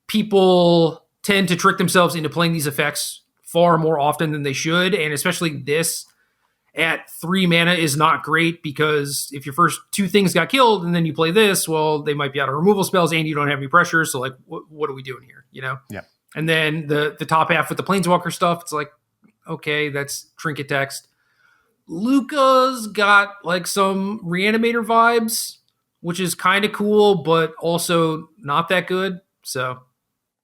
People tend to trick themselves into playing these effects far more often than they should, and especially this at 3 mana is not great because if your first 2 things got killed and then you play this, well, they might be out of removal spells and you don't have any pressure. So like, what are we doing here? Yeah. And then the top half with the Planeswalker stuff, it's like, okay, that's trinket text. Luca's got like some Reanimator vibes, which is kind of cool, but also not that good. So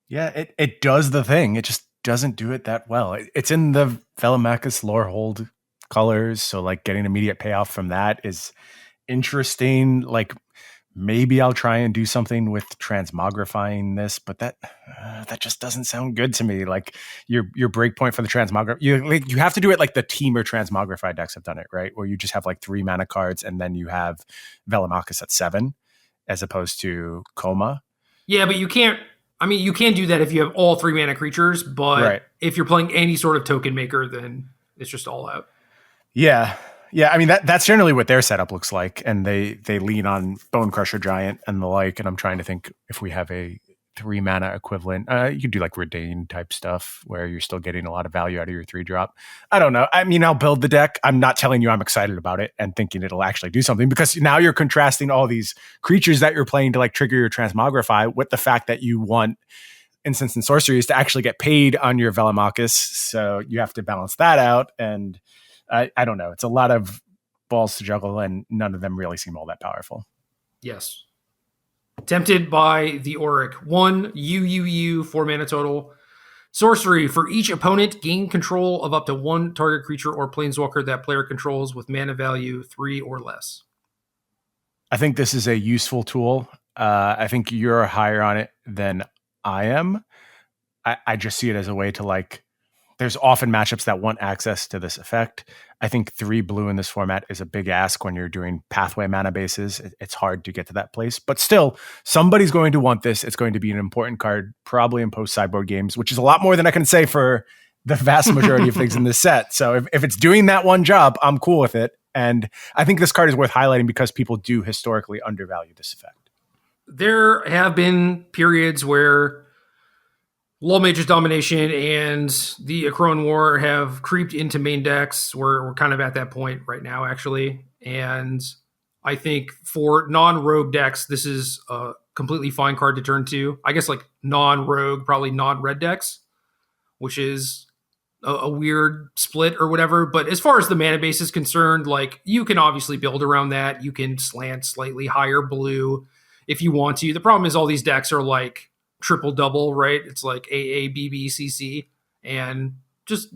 yeah, it does the thing. It just doesn't do it that well. It's in the Velomachus Lorehold colors, so like getting immediate payoff from that is interesting. Like maybe I'll try and do something with transmogrifying this, but that just doesn't sound good to me. Like your breakpoint for the transmogrify, you have to do it like the Teamer transmogrify decks have done it, right? Where you just have like 3 mana cards and then you have Velomachus at 7 as opposed to Coma. Yeah, but you can't. I mean, you can do that if you have all 3 mana creatures, but if you're playing any sort of token maker, then it's just all out. Yeah. I mean, that's generally what their setup looks like. And they lean on Bone Crusher Giant and the like. And I'm trying to think if we have a 3 mana equivalent. You could do like Redain type stuff where you're still getting a lot of value out of your 3-drop. I don't know. I mean, I'll build the deck. I'm not telling you I'm excited about it and thinking it'll actually do something, because now you're contrasting all these creatures that you're playing to like trigger your transmogrify with the fact that you want instants and sorceries to actually get paid on your Velomachus. So you have to balance that out. And I don't know. It's a lot of balls to juggle, and none of them really seem all that powerful. Yes. Tempted by the Oriq. 1 UUU, 4 mana total. Sorcery. For each opponent, gain control of up to one target creature or planeswalker that player controls with mana value 3 or less. I think this is a useful tool. I think you're higher on it than I am. I just see it as a way to, like, there's often matchups that want access to this effect. I think 3 blue in this format is a big ask when you're doing pathway mana bases. It's hard to get to that place, but still, somebody's going to want this. It's going to be an important card, probably in post-sideboard games, which is a lot more than I can say for the vast majority of things in this set. So if it's doing that one job, I'm cool with it. And I think this card is worth highlighting because people do historically undervalue this effect. There have been periods where Low-Mage's Domination and the Akron War have creeped into main decks. We're kind of at that point right now, actually. And I think for non-rogue decks, this is a completely fine card to turn to. I guess like non-rogue, probably non-red decks, which is a weird split or whatever. But as far as the mana base is concerned, like, you can obviously build around that. You can slant slightly higher blue if you want to. The problem is all these decks are like triple double, right? It's like AA, BB, CC, and just,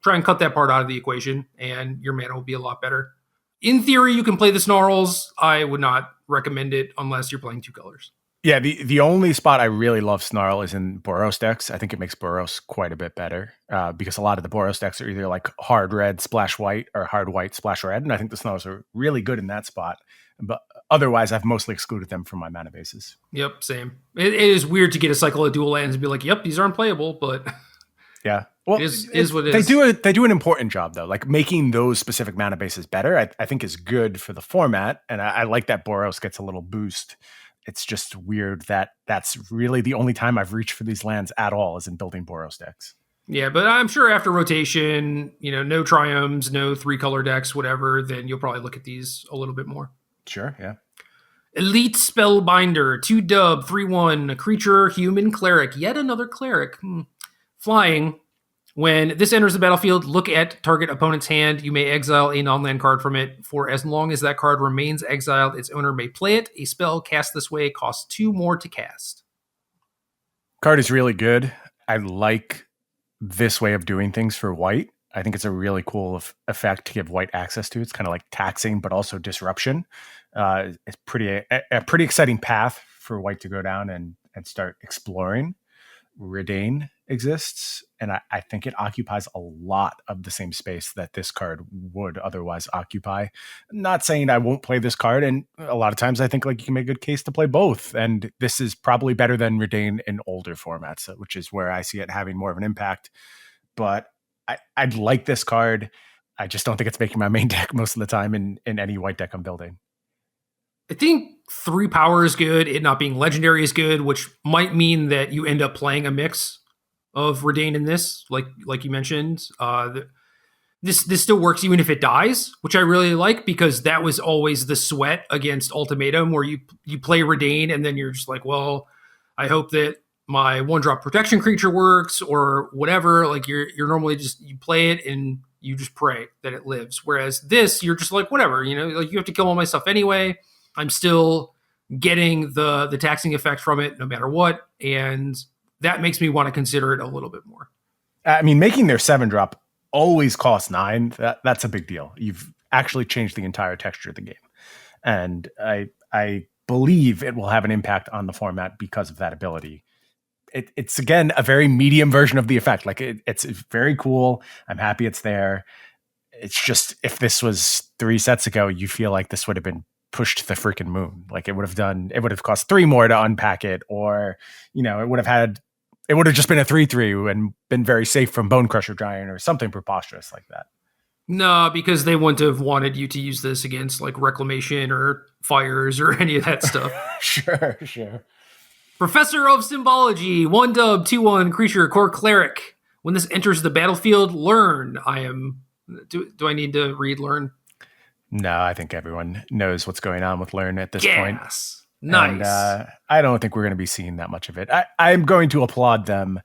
try and cut that part out of the equation and your mana will be a lot better. In theory, you can play the Snarls. I would not recommend it unless you're playing 2 colors. Yeah, the only spot I really love Snarl is in Boros decks. I think it makes Boros quite a bit better because a lot of the Boros decks are either like hard red splash white or hard white splash red, and I think the Snarls are really good in that spot. But otherwise, I've mostly excluded them from my mana bases. Yep, same. It is weird to get a cycle of dual lands and be like, yep, these aren't playable, but yeah. Well, it is what it is. They do an important job, though. Like, making those specific mana bases better, I think is good for the format, and I like that Boros gets a little boost. It's just weird that that's really the only time I've reached for these lands at all is in building Boros decks. Yeah, but I'm sure after rotation, no Triomes, no 3-color decks, whatever, then you'll probably look at these a little bit more. Sure, yeah. Elite Spellbinder, 2-dub, 3/1, creature, human, cleric. Yet another cleric. Flying. When this enters the battlefield, look at target opponent's hand. You may exile a non-land card from it. For as long as that card remains exiled, its owner may play it. A spell cast this way costs 2 more to cast. Card is really good. I like this way of doing things for white. I think it's a really cool effect to give white access to. It's kind of like taxing, but also disruption. It's a pretty exciting path for white to go down and start exploring. Redain exists, and I think it occupies a lot of the same space that this card would otherwise occupy. Not saying I won't play this card, and a lot of times I think like you can make a good case to play both, and this is probably better than Redain in older formats, which is where I see it having more of an impact. But I'd like this card. I just don't think it's making my main deck most of the time in any white deck I'm building. I think 3 power is good. It not being legendary is good, which might mean that you end up playing a mix of Redain in this, like you mentioned. This still works even if it dies, which I really like, because that was always the sweat against Ultimatum, where you play Redain and then you're just like, well, I hope that my 1-drop protection creature works or whatever. Like you're normally just, you play it and you just pray that it lives. Whereas this, you're just like, whatever, like you have to kill all my stuff anyway. I'm still getting the taxing effect from it no matter what. And that makes me want to consider it a little bit more. I mean, making their 7-drop always costs 9. That's a big deal. You've actually changed the entire texture of the game. And I believe it will have an impact on the format because of that ability. It's again, a very medium version of the effect. Like it's very cool. I'm happy it's there. It's just, if this was 3 sets ago, you feel like this would have been pushed to the freaking moon. Like it would have cost 3 more to unpack it, or, it would have just been a 3/3 and been very safe from Bone Crusher Giant or something preposterous like that. No, because they wouldn't have wanted you to use this against like Reclamation or Fires or any of that stuff. Sure. Professor of Symbology, 1-dub, 2/1, creature, core cleric. When this enters the battlefield, learn. Do I need to read learn? No, I think everyone knows what's going on with learn at this point. Nice. And, I don't think we're going to be seeing that much of it. I'm going to applaud them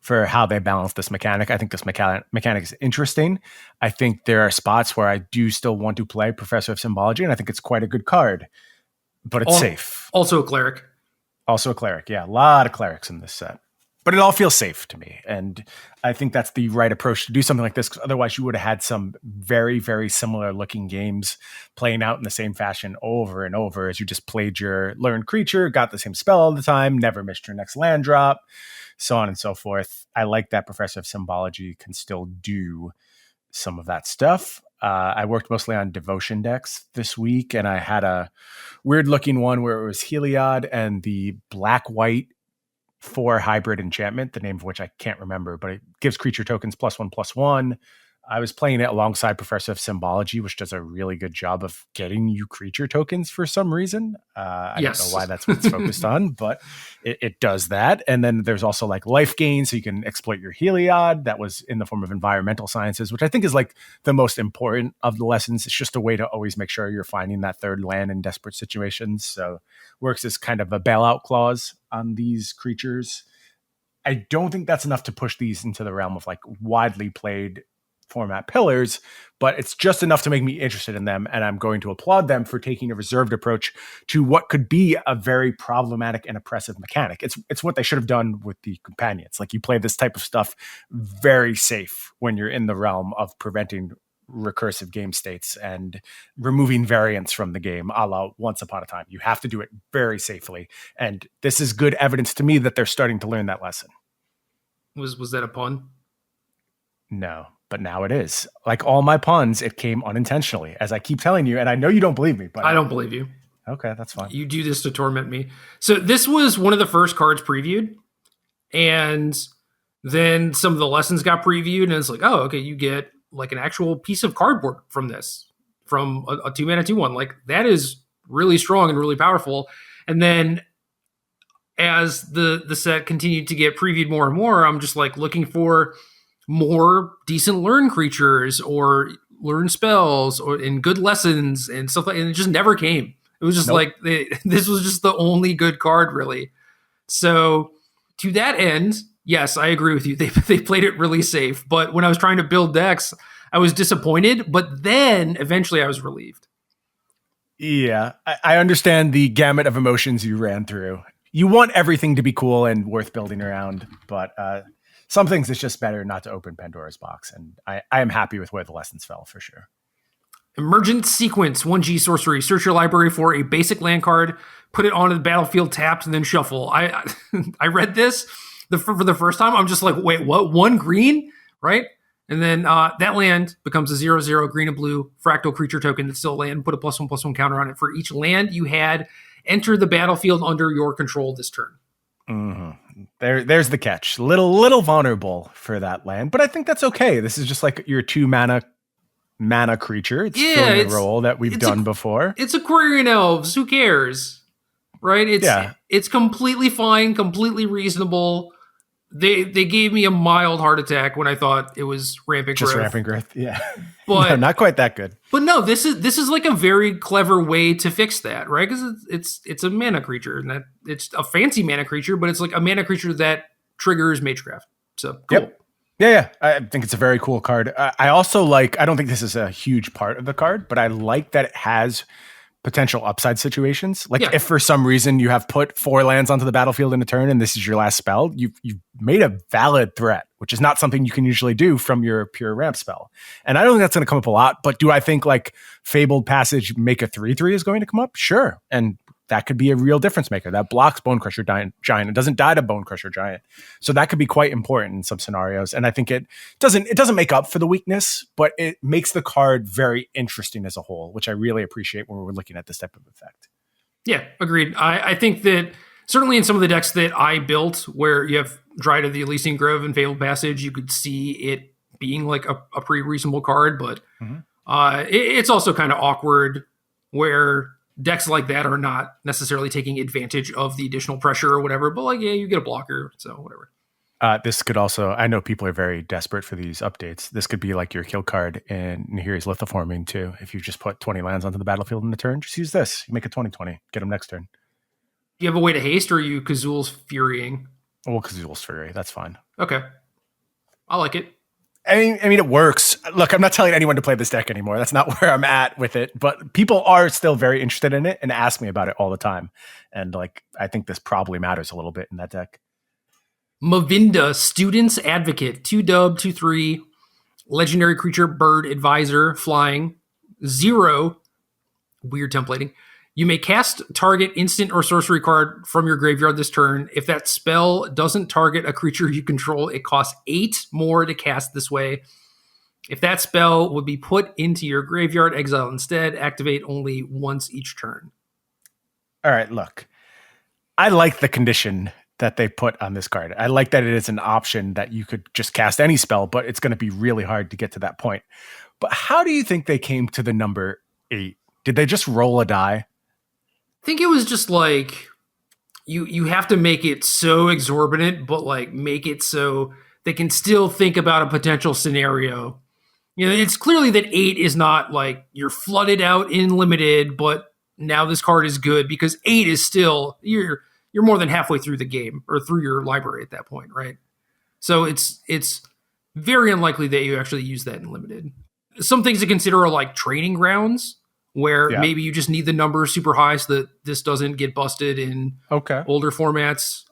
for how they balance this mechanic. I think this mechanic is interesting. I think there are spots where I do still want to play Professor of Symbology, and I think it's quite a good card, but it's safe. Also a cleric. Also a cleric, yeah. A lot of clerics in this set. But it all feels safe to me. And I think that's the right approach to do something like this, because otherwise you would have had some very, very similar looking games playing out in the same fashion over and over as you just played your learned creature, got the same spell all the time, never missed your next land drop, so on and so forth. I like that Professor of Symbology can still do some of that stuff. I worked mostly on devotion decks this week, and I had a weird looking one where it was Heliod and the black-white 4 hybrid enchantment, the name of which I can't remember, but it gives creature tokens +1/+1. I was playing it alongside Professor of Symbology, which does a really good job of getting you creature tokens for some reason. I don't know why that's what it's focused on, but it does that. And then there's also like life gain, so you can exploit your Heliod. That was in the form of environmental sciences, which I think is like the most important of the lessons. It's just a way to always make sure you're finding that third land in desperate situations. So works as kind of a bailout clause on these creatures. I don't think that's enough to push these into the realm of like widely played format pillars, but it's just enough to make me interested in them, and I'm going to applaud them for taking a reserved approach to what could be a very problematic and oppressive mechanic. It's what they should have done with the companions. Like, you play this type of stuff very safe when you're in the realm of preventing recursive game states and removing variants from the game, a la Once Upon a Time. You have to do it very safely, and this is good evidence to me that they're starting to learn that lesson. Was that a pun? No, but now it is. Like all my puns, it came unintentionally, as I keep telling you, and I know you don't believe me, but I don't believe you. Okay, that's fine. You do this to torment me. So this was one of the first cards previewed, and then some of the lessons got previewed, and it's like, oh, okay, you get like an actual piece of cardboard from this, from a 2-mana 2/1. Like, that is really strong and really powerful. And then as the set continued to get previewed more and more, I'm just like looking for more decent learn creatures or learn spells or in good lessons and stuff like, and it just never came. It was just like this was just the only good card, really. So to that end, yes, I agree with you. They played it really safe, but when I was trying to build decks, I was disappointed, but then eventually I was relieved. Yeah, I understand the gamut of emotions you ran through. You want everything to be cool and worth building around, but some things it's just better not to open Pandora's box, and I am happy with where the lessons fell for sure. Emergent Sequence, 1G sorcery. Search your library for a basic land card, put it onto the battlefield tapped, and then shuffle. I read this for the first time. I'm just like, wait, what? 1 green? Right? And then that land becomes a 0/0 green and blue fractal creature token that's still a land. Put a +1/+1 counter on it for each land you had enter the battlefield under your control this turn. Mm-hmm. There's the catch. Little vulnerable for that land, but I think that's okay. This is just like your 2 mana creature. It's filling a role that we've done before. It's Aquarian Elves. Who cares? Right? It's completely fine, completely reasonable. They gave me a mild heart attack when I thought it was Rampant Growth. Just Rampant Growth, yeah. But no, not quite that good. But no, this is like a very clever way to fix that, right? Because it's a mana creature, and that it's a fancy mana creature, but it's like a mana creature that triggers Magecraft. So cool. Yep. Yeah, I think it's a very cool card. I also like, I don't think this is a huge part of the card, but I like that it has potential upside situations. Like if for some reason you have put 4 lands onto the battlefield in a turn and this is your last spell, you've made a valid threat, which is not something you can usually do from your pure ramp spell. And I don't think that's going to come up a lot, but do I think like Fabled Passage make a 3/3 is going to come up? Sure. And that could be a real difference maker. That blocks Bone Crusher Giant. It doesn't die to Bone Crusher Giant. So that could be quite important in some scenarios. And I think it doesn't make up for the weakness, but it makes the card very interesting as a whole, which I really appreciate when we're looking at this type of effect. Yeah, agreed. I think that certainly in some of the decks that I built where you have Dryad of the Elysian Grove and Fabled Passage, you could see it being like a pretty reasonable card, but it's also kind of awkward where decks like that are not necessarily taking advantage of the additional pressure or whatever, but like, yeah, you get a blocker, so whatever. This could also, I know people are very desperate for these updates. This could be like your kill card in Nahiri's Lithoforming too. If you just put 20 lands onto the battlefield in the turn, just use this. You make a 20/20, get them next turn. Do you have a way to haste, or are you Kazul's Furying? Well, because he's Wolfsfury. That's fine. Okay. I like it. I mean, it works. Look, I'm not telling anyone to play this deck anymore. That's not where I'm at with it. But people are still very interested in it and ask me about it all the time. And like, I think this probably matters a little bit in that deck. Mavinda, Student's Advocate, 2-dub, 2/3, legendary creature, bird, advisor, flying, 0. Weird templating. You may cast target instant or sorcery card from your graveyard this turn. If that spell doesn't target a creature you control, it costs 8 more to cast this way. If that spell would be put into your graveyard, exile instead. Activate only once each turn. All right, look. I like the condition that they put on this card. I like that it is an option that you could just cast any spell, but it's going to be really hard to get to that point. But how do you think they came to the number 8? Did they just roll a die? I think it was just like you have to make it so exorbitant, but like make it so they can still think about a potential scenario. You know, it's clearly that 8 is not like you're flooded out in limited, but now this card is good because 8 is still you're more than halfway through the game or through your library at that point, right? So it's very unlikely that you actually use that in limited. Some things to consider are like training grounds, where maybe you just need the numbers super high so that this doesn't get busted in older formats,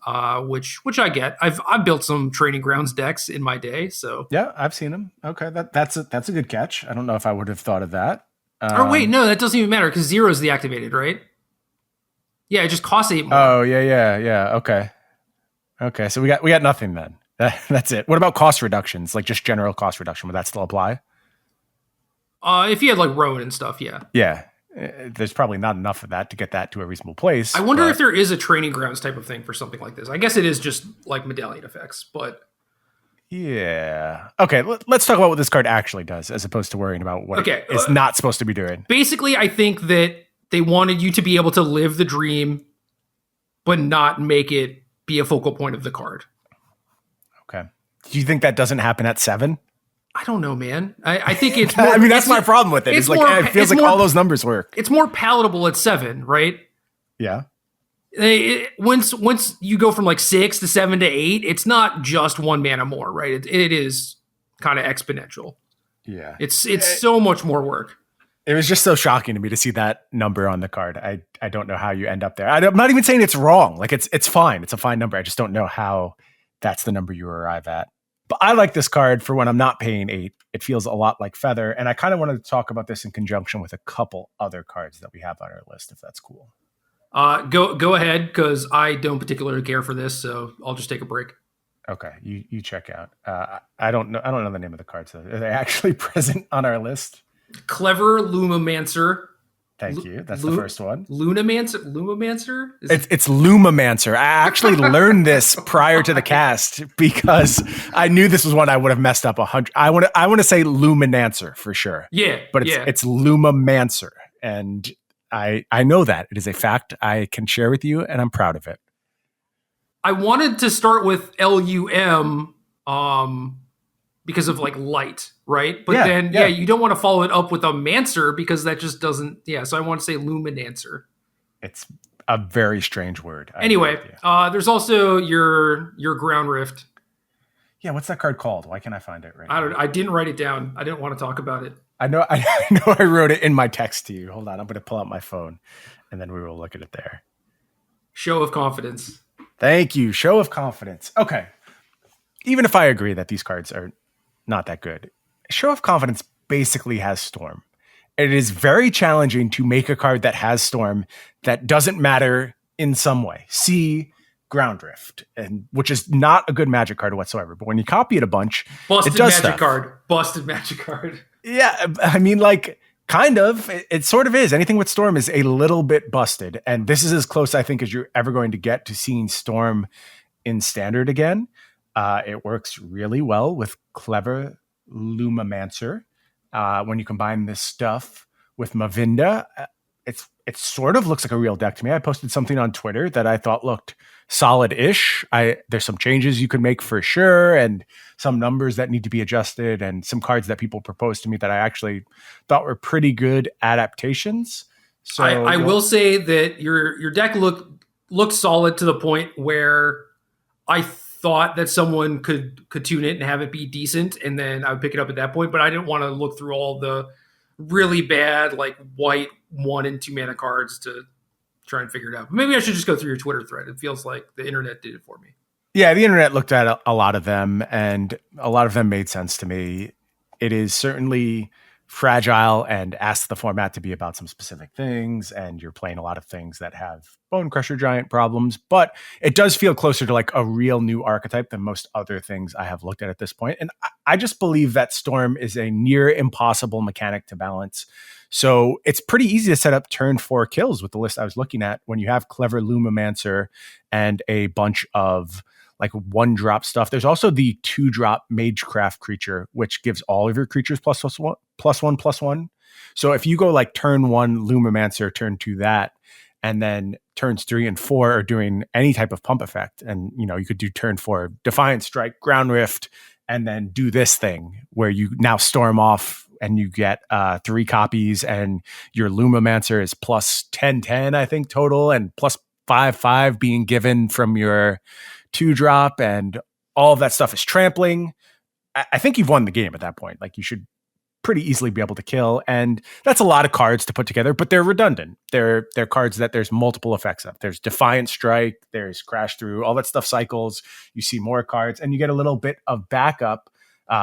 which I get. I've built some training grounds decks in my day, so yeah, I've seen them. Okay, that's a good catch. I don't know if I would have thought of that. Or wait, no, that doesn't even matter because 0 is deactivated, right? Yeah, it just costs 8 more. Oh yeah. Okay, so we got nothing then. That's it. What about cost reductions? Like just general cost reduction? Would that still apply? If you had like road and stuff, yeah. Yeah. There's probably not enough of that to get that to a reasonable place. I wonder if there is a training grounds type of thing for something like this. I guess it is just like medallion effects, but... Yeah. Okay, let's talk about what this card actually does as opposed to worrying about what it's not supposed to be doing. Basically, I think that they wanted you to be able to live the dream, but not make it be a focal point of the card. Okay. Do you think that doesn't happen at 7? I don't know, man. I think it's more... I mean, that's my problem with it. It's like, it feels like all those numbers work. It's more palatable at 7, right? Yeah. Once you go from like 6 to 7 to 8, it's not just 1 mana more, right? It is kind of exponential. Yeah. It's so much more work. It was just so shocking to me to see that number on the card. I don't know how you end up there. I'm not even saying it's wrong. Like it's fine. It's a fine number. I just don't know how that's the number you arrive at. But I like this card for when I'm not paying 8. It feels a lot like Feather. And I kind of wanted to talk about this in conjunction with a couple other cards that we have on our list, if that's cool. Go ahead, because I don't particularly care for this, so I'll just take a break. Okay, you check out. I don't know the name of the cards. Are they actually present on our list? Clever Lumamancer. Thank you. That's the first one. Lumamancer? It's Lumamancer. I actually learned this prior to the cast because I knew this was one I would have messed up 100. I want to say Luminancer for sure. Yeah, but it's Lumamancer, and I know that it is a fact I can share with you, and I'm proud of it. I wanted to start with LUM because of like light, right? But then you don't want to follow it up with a Mancer because that just doesn't. Yeah, so I want to say Luminancer. It's a very strange word. Anyway, there's also your Ground Rift. Yeah, what's that card called? Why can't I find it right now? I didn't write it down. I didn't want to talk about it. I know I wrote it in my text to you. Hold on, I'm going to pull out my phone, and then we will look at it there. Show of Confidence. Thank you. Show of Confidence. Okay. Even if I agree that these cards are not that good, Show of Confidence basically has Storm. It is very challenging to make a card that has Storm that doesn't matter in some way. See Ground Rift, and which is not a good Magic card whatsoever. But when you copy it a bunch, busted it does Magic stuff. card. Busted Magic card. Yeah, I mean, like, kind of. It sort of is. Anything with Storm is a little bit busted. And this is as close, I think, as you're ever going to get to seeing Storm in Standard again. It works really well with Clever Lumamancer. When you combine this stuff with Mavinda, it sort of looks like a real deck to me. I posted something on Twitter that I thought looked solid-ish. There's some changes you could make for sure, and some numbers that need to be adjusted, and some cards that people proposed to me that I actually thought were pretty good adaptations. So I will say that your deck looked solid to the point where I thought that someone could tune it and have it be decent, and then I would pick it up at that point. But I didn't want to look through all the really bad like white 1 and 2 mana cards to try and figure it out. But maybe I should just go through your Twitter thread. It feels like the internet did it for me. Yeah, the internet looked at a lot of them, and a lot of them made sense to me. It is certainly fragile and asks the format to be about some specific things, and you're playing a lot of things that have Bone Crusher Giant problems, but it does feel closer to like a real new archetype than most other things I have looked at this point. And I just believe that Storm is a near impossible mechanic to balance. So it's pretty easy to set up turn 4 kills with the list I was looking at when you have Clever Lumomancer and a bunch of like 1-drop stuff. There's also the 2-drop Magecraft creature, which gives all of your creatures +1/+1. So if you go like turn 1 Lumomancer, turn 2 that, and then turns 3 and 4 are doing any type of pump effect. And, you know, you could do turn 4 Defiant Strike, Ground Rift, and then do this thing where you now storm off and you get 3 copies, and your Lumomancer is +10/10, I think, total, and +5/5 being given from your 2-drop, and all of that stuff is trampling. I think you've won the game at that point. Like, you should pretty easily be able to kill, and that's a lot of cards to put together, but they're redundant. They're cards that there's multiple effects of. There's Defiant Strike, there's Crash Through, all that stuff cycles. You see more cards, and you get a little bit of backup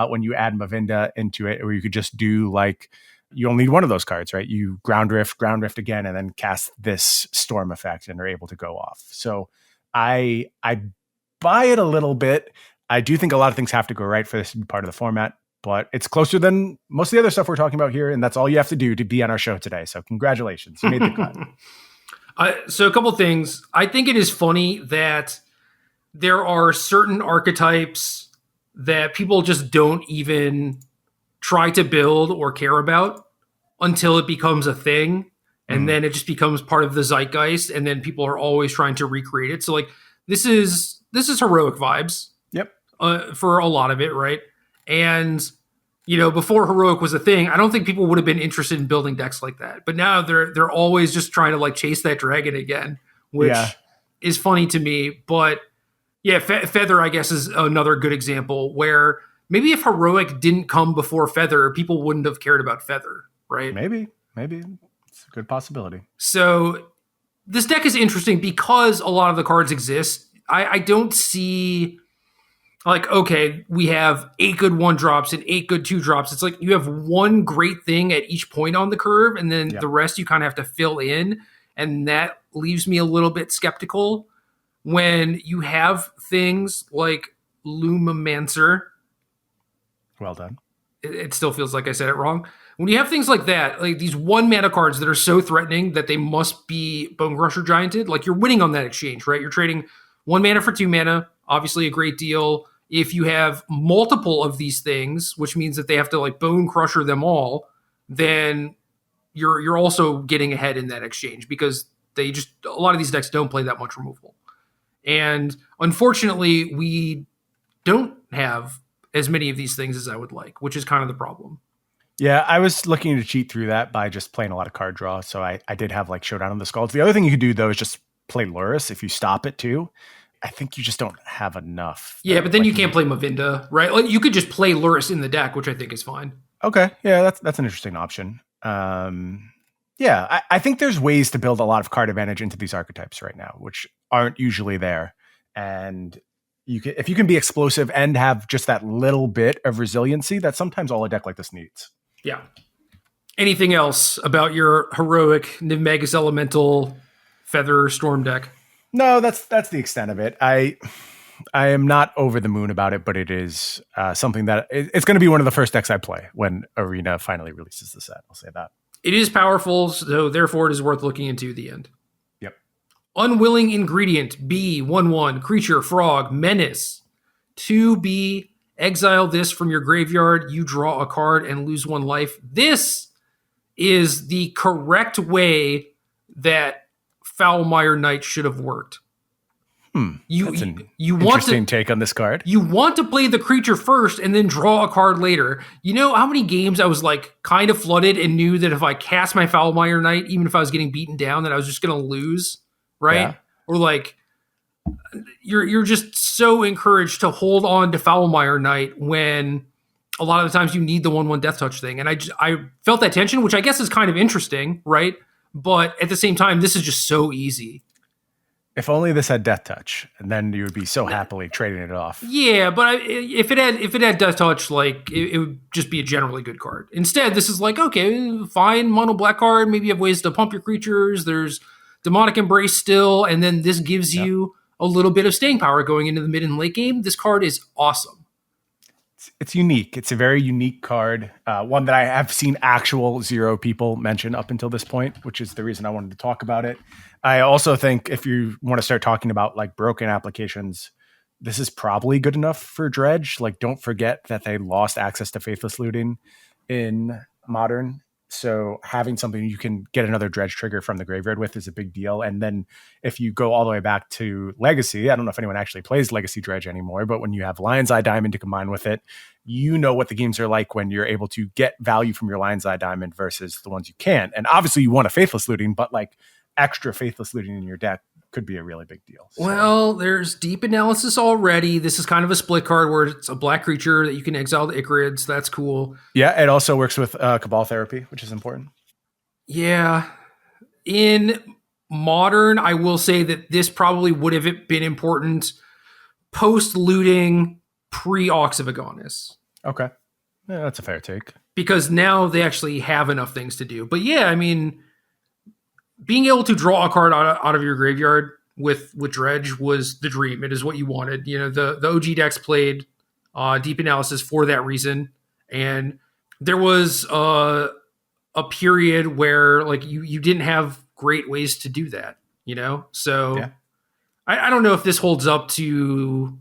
when you add Mavinda into it, or you could just do like, you only need one of those cards, right? You Ground Rift again, and then cast this Storm effect and are able to go off. So I buy it a little bit. I do think a lot of things have to go right for this to be part of the format, but it's closer than most of the other stuff we're talking about here, and that's all you have to do to be on our show today. So congratulations, you made the cut. So a couple things. I think it is funny that there are certain archetypes that people just don't even try to build or care about until it becomes a thing, and then it just becomes part of the zeitgeist, and then people are always trying to recreate it. So like, this is heroic vibes. Yep. For a lot of it, right? And, you know, before heroic was a thing, I don't think people would have been interested in building decks like that. But now they're always just trying to like chase that dragon again, which is funny to me. But yeah, Feather, I guess, is another good example where maybe if heroic didn't come before Feather, people wouldn't have cared about Feather, right? Maybe it's a good possibility. So this deck is interesting because a lot of the cards exist. I don't see like, okay, we have 8 good 1-drops and 8 good 2-drops. It's like you have one great thing at each point on the curve, and then the rest you kind of have to fill in. And that leaves me a little bit skeptical when you have things like Lumomancer. Well done. It still feels like I said it wrong. When you have things like that, like these 1-mana cards that are so threatening that they must be Bone Crusher Gianted, like you're winning on that exchange, right? You're trading 1 mana for 2 mana, obviously a great deal. If you have multiple of these things, which means that they have to like Bone Crusher them all, then you're also getting ahead in that exchange because a lot of these decks don't play that much removal. And unfortunately, we don't have as many of these things as I would like, which is kind of the problem. Yeah, I was looking to cheat through that by just playing a lot of card draw. So I did have like Showdown of the Skulls. The other thing you could do, though, is just play Lurrus if you stop it too. I think you just don't have enough. Yeah, but then you can't play Mavinda, right? Like you could just play Lurrus in the deck, which I think is fine. Okay, yeah, that's an interesting option. I think there's ways to build a lot of card advantage into these archetypes right now, which aren't usually there. And if you can be explosive and have just that little bit of resiliency, that's sometimes all a deck like this needs. Yeah. Anything else about your heroic Niv-Magus Elemental Feather Storm deck? No, that's the extent of it. I am not over the moon about it, but it is something that it's going to be one of the first decks I play when Arena finally releases the set. I'll say that. It is powerful, so therefore it is worth looking into the end. Yep. Unwilling Ingredient, B, 1/1, creature, frog, menace. 2B, exile this from your graveyard, you draw a card and lose 1 life. This is the correct way that Foulmire Knight should have worked. That's an interesting take on this card. You want to play the creature first and then draw a card later. You know how many games I was like kind of flooded and knew that if I cast my Foulmire Knight, even if I was getting beaten down, that I was just going to lose, right? Yeah. Or like you're just so encouraged to hold on to Foulmire Knight when a lot of the times you need the 1/1 Death Touch thing. And I felt that tension, which I guess is kind of interesting, right? But at the same time, this is just so easy. If only this had Death Touch, and then you would be so happily trading it off. Yeah, but if it had Death Touch, like it would just be a generally good card. Instead, this is like, okay, fine, mono black card. Maybe you have ways to pump your creatures. There's Demonic Embrace still, and then this gives you a little bit of staying power going into the mid and late game. This card is awesome. It's unique. It's a very unique card. One that I have seen actual 0 people mention up until this point, which is the reason I wanted to talk about it. I also think if you want to start talking about like broken applications, this is probably good enough for Dredge. Like, don't forget that they lost access to Faithless Looting in Modern. So having something you can get another Dredge trigger from the graveyard with is a big deal. And then if you go all the way back to Legacy, I don't know if anyone actually plays Legacy Dredge anymore, but when you have Lion's Eye Diamond to combine with it, you know what the games are like when you're able to get value from your Lion's Eye Diamond versus the ones you can't. And obviously you want a Faithless Looting, but like extra Faithless Looting in your deck could be a really big deal. So. Well, there's deep analysis already. This is kind of a split card where it's a black creature that you can exile the Icarids. That's cool. Yeah, it also works with Cabal Therapy, which is important. Yeah. In Modern, I will say that this probably would have been important post-looting, pre-Ox of Agonis. Okay. Yeah, that's a fair take. Because now they actually have enough things to do. But yeah, I mean, being able to draw a card out of your graveyard with Dredge was the dream. It is what you wanted. You know, the OG decks played Deep Analysis for that reason. And there was a period where like you didn't have great ways to do that, you know? So yeah. I don't know if this holds up to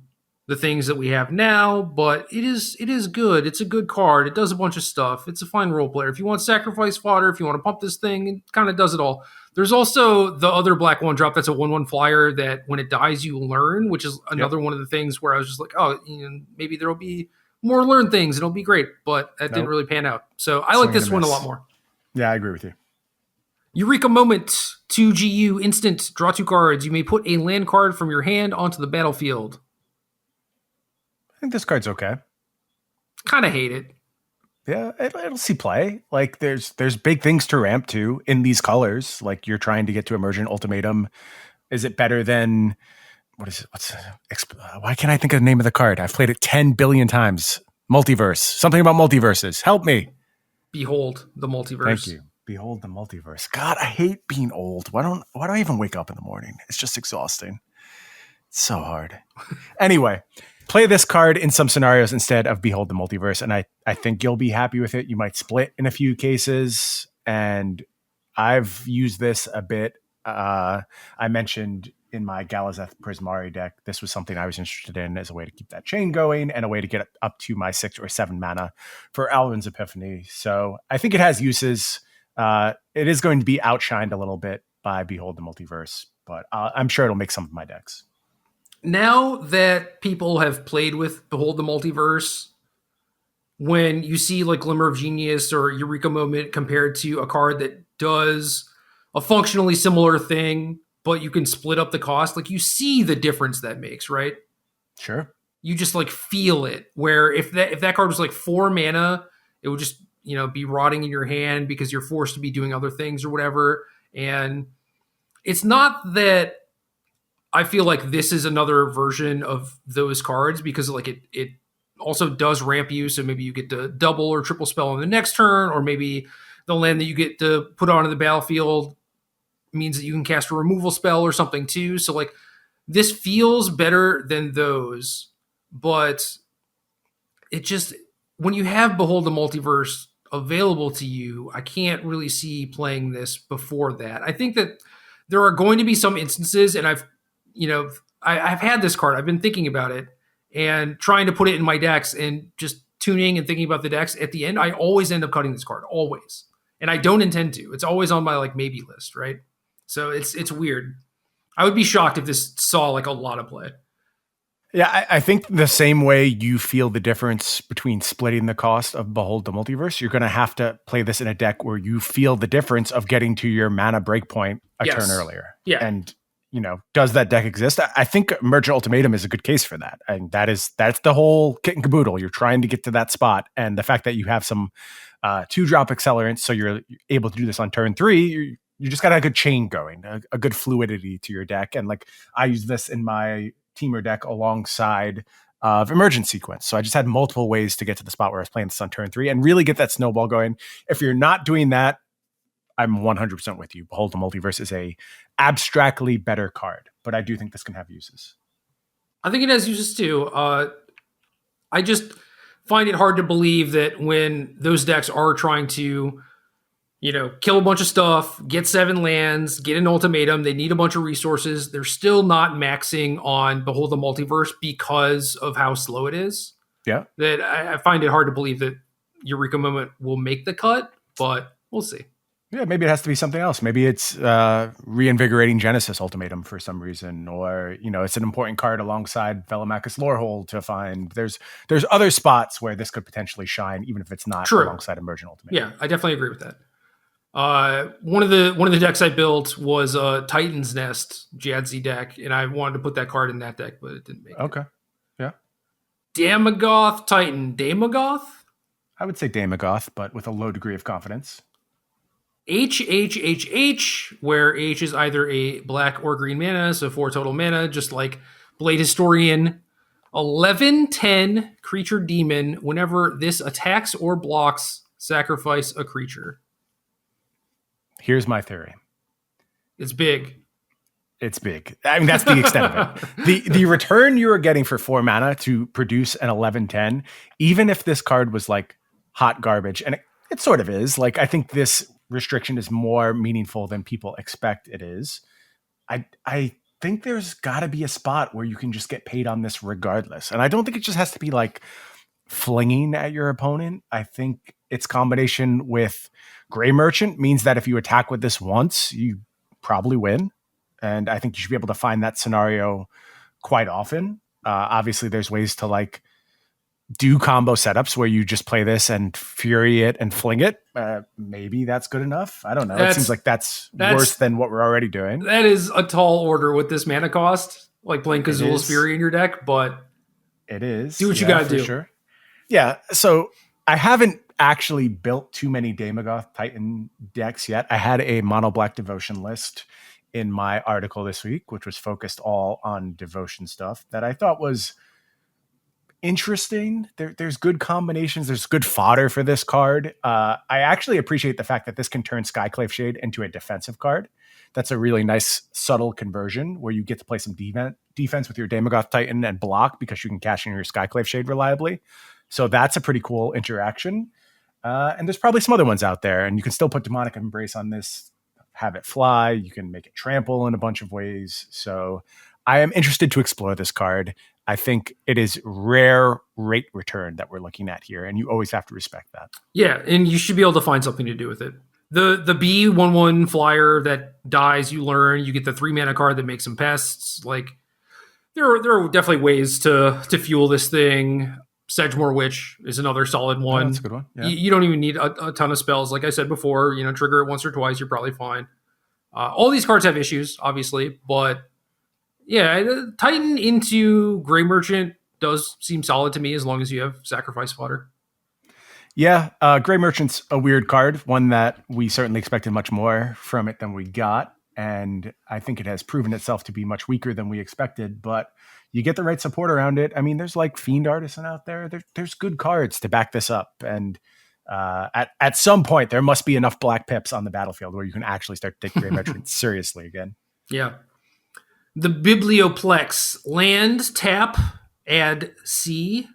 the things that we have now, but it is good. It's a good card. It does a bunch of stuff. It's a fine role player. If you want sacrifice fodder, if you want to pump this thing, it kind of does it all. There's also the other black 1-drop that's a 1/1 flyer that when it dies, you learn, which is another one of the things where I was just like, oh, you know, maybe there'll be more learn things. It'll be great, but that didn't really pan out. So I like this one a lot more. Yeah, I agree with you. Eureka Moment, 2 GU, instant, draw 2 cards. You may put a land card from your hand onto the battlefield. I think this card's okay. Kind of hate it. Yeah, it'll see play. Like there's big things to ramp to in these colors. Like you're trying to get to Emergent Ultimatum. Is it better than what is it? Why can't I think of the name of the card? I've played it 10 billion times. Multiverse. Something about multiverses. Help me. Behold the multiverse. Thank you. Behold the multiverse. God, I hate being old. Why do I even wake up in the morning? It's just exhausting. It's so hard. Anyway. Play this card in some scenarios instead of Behold the Multiverse, and I think you'll be happy with it. You might split in a few cases, and I've used this a bit. I mentioned in my Galazeth Prismari deck, this was something I was interested in as a way to keep that chain going and a way to get up to my 6 or 7 mana for Alrund's Epiphany. So I think it has uses. It is going to be outshined a little bit by Behold the Multiverse, but I'm sure it'll make some of my decks. Now that people have played with Behold the Multiverse, when you see like Glimmer of Genius or Eureka Moment compared to a card that does a functionally similar thing, but you can split up the cost, like you see the difference that makes, right? Sure. You just like feel it. Where if that card was like 4 mana, it would just, you know, be rotting in your hand because you're forced to be doing other things or whatever. And it's not that I feel like this is another version of those cards because like it also does ramp you. So maybe you get to double or triple spell on the next turn, or maybe the land that you get to put onto the battlefield means that you can cast a removal spell or something too. So like this feels better than those, but it just, when you have Behold the Multiverse available to you, I can't really see playing this before that. I think that there are going to be some instances, and I've had this card. I've been thinking about it and trying to put it in my decks and just tuning and thinking about the decks. At the end, I always end up cutting this card, always. And I don't intend to. It's always on my like maybe list, right? So it's weird. I would be shocked if this saw like a lot of play. Yeah, I think the same way you feel the difference between splitting the cost of Behold the Multiverse, you're going to have to play this in a deck where you feel the difference of getting to your mana breakpoint a turn earlier. Yeah. And does that deck exist? I think Emergent Ultimatum is a good case for that. And that's the whole kit and caboodle. You're trying to get to that spot. And the fact that you have some 2-drop accelerants, so you're able to do this on turn 3, you just got a good chain going, a good fluidity to your deck. And like I use this in my teamer deck alongside of Emergent Sequence. So I just had multiple ways to get to the spot where I was playing this on turn 3 and really get that snowball going. If you're not doing that, I'm 100% with you. Behold the Multiverse is a abstractly better card, but I do think this can have uses. I think it has uses too. I just find it hard to believe that when those decks are trying to, kill a bunch of stuff, get 7 lands, get an ultimatum, they need a bunch of resources. They're still not maxing on Behold the Multiverse because of how slow it is. Yeah. That I find it hard to believe that Eureka Moment will make the cut, but we'll see. Yeah, maybe it has to be something else. Maybe it's reinvigorating Genesis Ultimatum for some reason, or it's an important card alongside Velomachus Lorehold to find. There's other spots where this could potentially shine, even if it's not alongside Emergent Ultimatum. Yeah, I definitely agree with that. One of the decks I built was a Titan's Nest Jadzi deck, and I wanted to put that card in that deck, but it didn't make it. Okay, yeah. Daemogoth Titan, Daemogoth. I would say Daemogoth, but with a low degree of confidence. H, where H is either a black or green mana, so 4 total mana, just like Blade Historian. 11/10 creature demon. Whenever this attacks or blocks, sacrifice a creature. Here's my theory. It's big. It's big. I mean, that's the extent of it. The return you are getting for 4 mana to produce an 11/10, even if this card was like hot garbage, and it sort of is. Like, I think this restriction is more meaningful than people expect it is. I think there's got to be a spot where you can just get paid on this regardless. And I don't think it just has to be like flinging at your opponent. I think its combination with Grey Merchant means that if you attack with this once, you probably win. And I think you should be able to find that scenario quite often. Obviously, there's ways to like do combo setups where you just play this and fury it and fling it. Maybe that's good enough. I don't know. It seems like that's worse than what we're already doing. That is a tall order with this mana cost, like playing Kazula's Fury in your deck, but it is. Do what you gotta do. Sure. Yeah. So I haven't actually built too many Daemogoth Titan decks yet. I had a mono black devotion list in my article this week, which was focused all on devotion stuff that I thought was interesting. There's good combinations. There's good fodder for this card. I actually appreciate the fact that this can turn Skyclave Shade into a defensive card. That's a really nice subtle conversion where you get to play some defense with your Daemogoth Titan and block because you can cash in your Skyclave Shade reliably. So that's a pretty cool interaction. And there's probably some other ones out there, and you can still put Demonic Embrace on this, have it fly. You can make it trample in a bunch of ways. So I am interested to explore this card. I think it is rare rate return that we're looking at here, and you always have to respect that. Yeah, and you should be able to find something to do with it. The B1/1 flyer that dies, you learn, you get the 3 mana card that makes some pests. Like there are definitely ways to fuel this thing. Sedgemoor Witch is another solid one. That's a good one. Yeah. You don't even need a ton of spells. Like I said before, trigger it once or twice, you're probably fine. All these cards have issues, obviously, but yeah, Titan into Grey Merchant does seem solid to me as long as you have sacrifice fodder. Yeah, Grey Merchant's a weird card, one that we certainly expected much more from it than we got. And I think it has proven itself to be much weaker than we expected, but you get the right support around it. I mean, there's like Fiend Artisan out there. There's good cards to back this up. And at some point, there must be enough black pips on the battlefield where you can actually start to take Grey Merchant seriously again. Yeah. The Biblioplex. Land, tap, add C.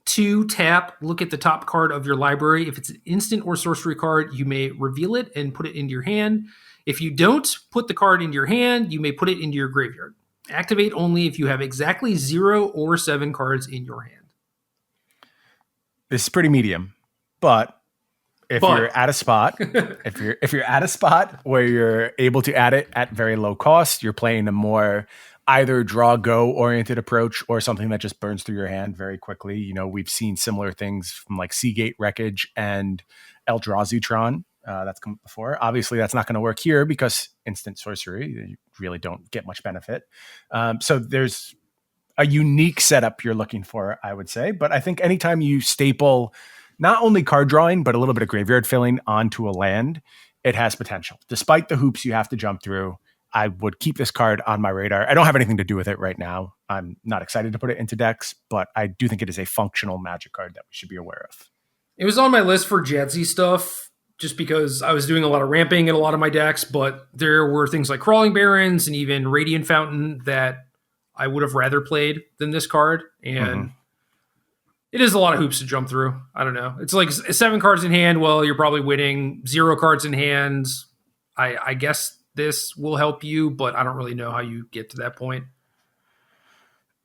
2, tap, look at the top card of your library. If it's an instant or sorcery card, you may reveal it and put it into your hand. If you don't put the card into your hand, you may put it into your graveyard. Activate only if you have exactly 0 or 7 cards in your hand. This is pretty medium, but you're at a spot, if you're at a spot where you're able to add it at very low cost, you're playing a more either draw go oriented approach or something that just burns through your hand very quickly. We've seen similar things from like Seagate Wreckage and Eldrazi Tron. That's come before. Obviously, that's not going to work here because instant sorcery, you really don't get much benefit. So there's a unique setup you're looking for, I would say. But I think anytime you staple not only card drawing, but a little bit of graveyard filling onto a land, it has potential. Despite the hoops you have to jump through, I would keep this card on my radar. I don't have anything to do with it right now. I'm not excited to put it into decks, but I do think it is a functional Magic card that we should be aware of. It was on my list for Jadzi stuff, just because I was doing a lot of ramping in a lot of my decks, but there were things like Crawling Barrens and even Radiant Fountain that I would have rather played than this card, and it is a lot of hoops to jump through. I don't know. It's like 7 cards in hand. Well, you're probably winning. 0 cards in hand. I guess this will help you, but I don't really know how you get to that point.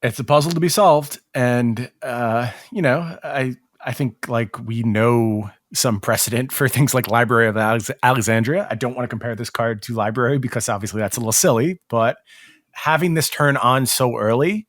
It's a puzzle to be solved, and I think like we know some precedent for things like Library of Alexandria. I don't want to compare this card to Library because obviously that's a little silly, but having this turn on so early,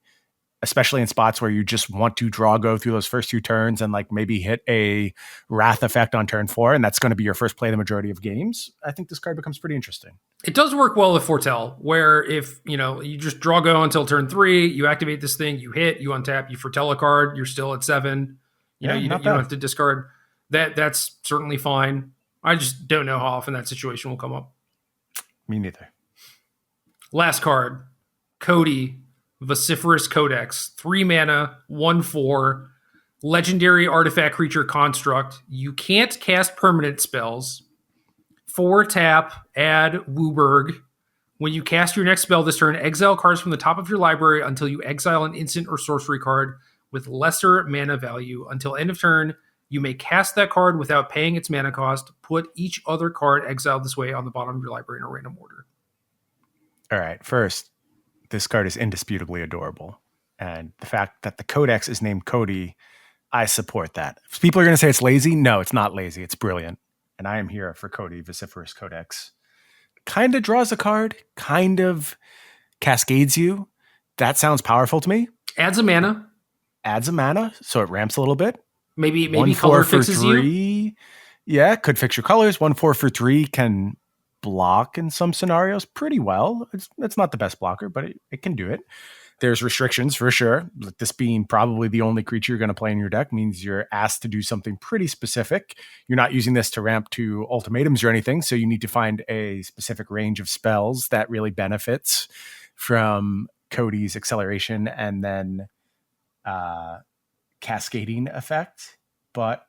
especially in spots where you just want to go through those first 2 turns and like maybe hit a Wrath effect on turn 4, and that's going to be your first play the majority of games, I think this card becomes pretty interesting. It does work well with Foretell, where if you just go until turn 3, you activate this thing, you hit, you untap, you foretell a card, you're still at 7. You don't have to discard. That's certainly fine. I just don't know how often that situation will come up. Me neither. Last card, Codie, Vociferous Codex, 3 mana, 1/4, legendary artifact creature construct. You can't cast permanent spells. 4 tap, add Wooburg. When you cast your next spell this turn, exile cards from the top of your library until you exile an instant or sorcery card with lesser mana value. Until end of turn, you may cast that card without paying its mana cost. Put each other card exiled this way on the bottom of your library in a random order. All right, first, this card is indisputably adorable. And the fact that the Codex is named Codie, I support that. If people are going to say it's lazy, no, it's not lazy. It's brilliant. And I am here for Codie, Vociferous Codex. Kind of draws a card, kind of cascades you. That sounds powerful to me. Adds a mana, so it ramps a little bit. Maybe color fixes 3. You. Yeah, could fix your colors. 1/4 for 3 can block in some scenarios pretty well. It's not the best blocker, but it can do it. There's restrictions for sure. This being probably the only creature you're going to play in your deck means you're asked to do something pretty specific. You're not using this to ramp to ultimatums or anything, so you need to find a specific range of spells that really benefits from Codie's acceleration and then cascading effect. But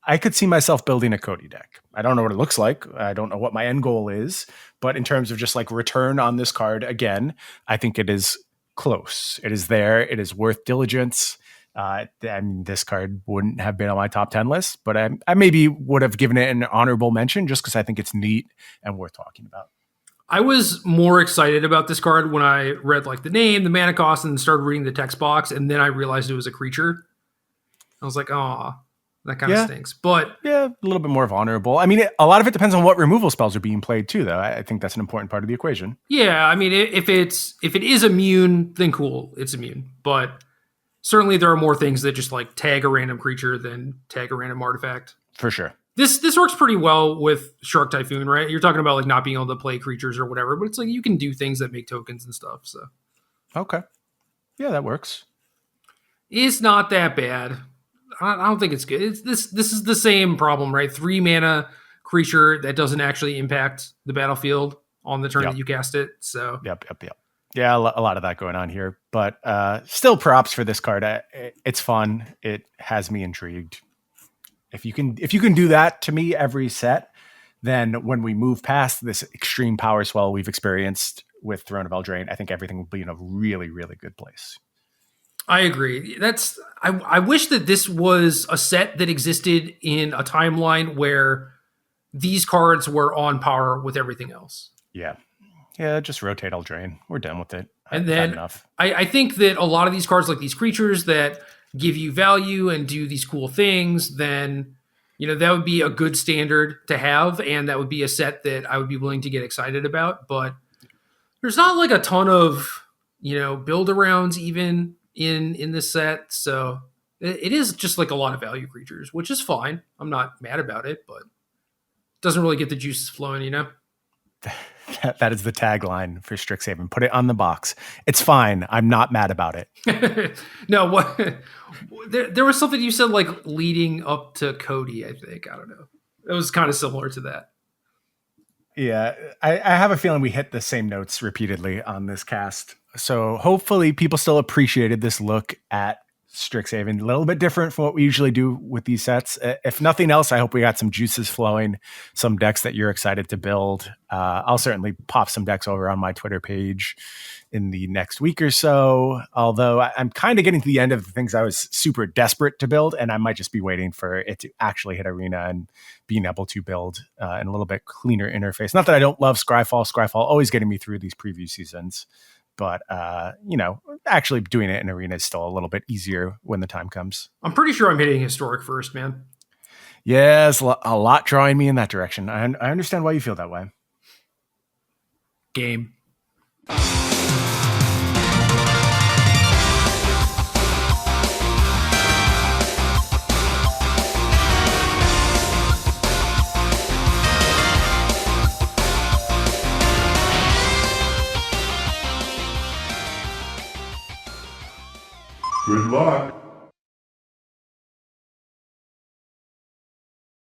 I could see myself building a Codie deck. I don't know what it looks like. I don't know what my end goal is, but in terms of just like return on this card, again, I think it is close. It is there. It is worth diligence. This card wouldn't have been on my top 10 list, but I maybe would have given it an honorable mention just because I think it's neat and worth talking about. I was more excited about this card when I read like the name, the mana cost, and started reading the text box, and then I realized it was a creature. I was like, oh, that kind of stinks. But yeah, a little bit more of honorable. I mean, a lot of it depends on what removal spells are being played too, though. I think that's an important part of the equation. Yeah, I mean, if it is immune, then cool, it's immune. But certainly there are more things that just like tag a random creature than tag a random artifact. For sure. This works pretty well with Shark Typhoon, right? You're talking about like not being able to play creatures or whatever, but it's like you can do things that make tokens and stuff. So okay, yeah, that works. It's not that bad. I don't think it's good. This is the same problem, right? 3 mana creature that doesn't actually impact the battlefield on the turn that you cast it. So yep. Yeah, a lot of that going on here, but still props for this card. It's fun. It has me intrigued. If you can do that to me every set, then when we move past this extreme power swell we've experienced with Throne of Eldraine, I think everything will be in a really, really good place. I agree. I wish that this was a set that existed in a timeline where these cards were on par with everything else. Yeah, just rotate Eldraine. We're done with it. And then enough. I think that a lot of these cards, like these creatures that give you value and do these cool things, then that would be a good standard to have, and that would be a set that I would be willing to get excited about. But there's not like a ton of build arounds even in this set, so it is just like a lot of value creatures, which is fine. I'm not mad about it, but doesn't really get the juices flowing, you know? That is the tagline for Strixhaven. Put it on the box. It's fine. I'm not mad about it. No, what? There was something you said like leading up to Codie, I think. I don't know. It was kind of similar to that. Yeah, I have a feeling we hit the same notes repeatedly on this cast. So hopefully people still appreciated this look at Strixhaven. A little bit different from what we usually do with these sets. If nothing else, I hope we got some juices flowing, some decks that you're excited to build. I'll certainly pop some decks over on my Twitter page in the next week or so. Although I'm kind of getting to the end of the things I was super desperate to build, and I might just be waiting for it to actually hit Arena and being able to build in a little bit cleaner interface. Not that I don't love Scryfall. Scryfall always getting me through these preview seasons. But, actually doing it in Arena is still a little bit easier when the time comes. I'm pretty sure I'm hitting Historic first, man. Yeah, there's a lot drawing me in that direction. I understand why you feel that way. Game. Good luck.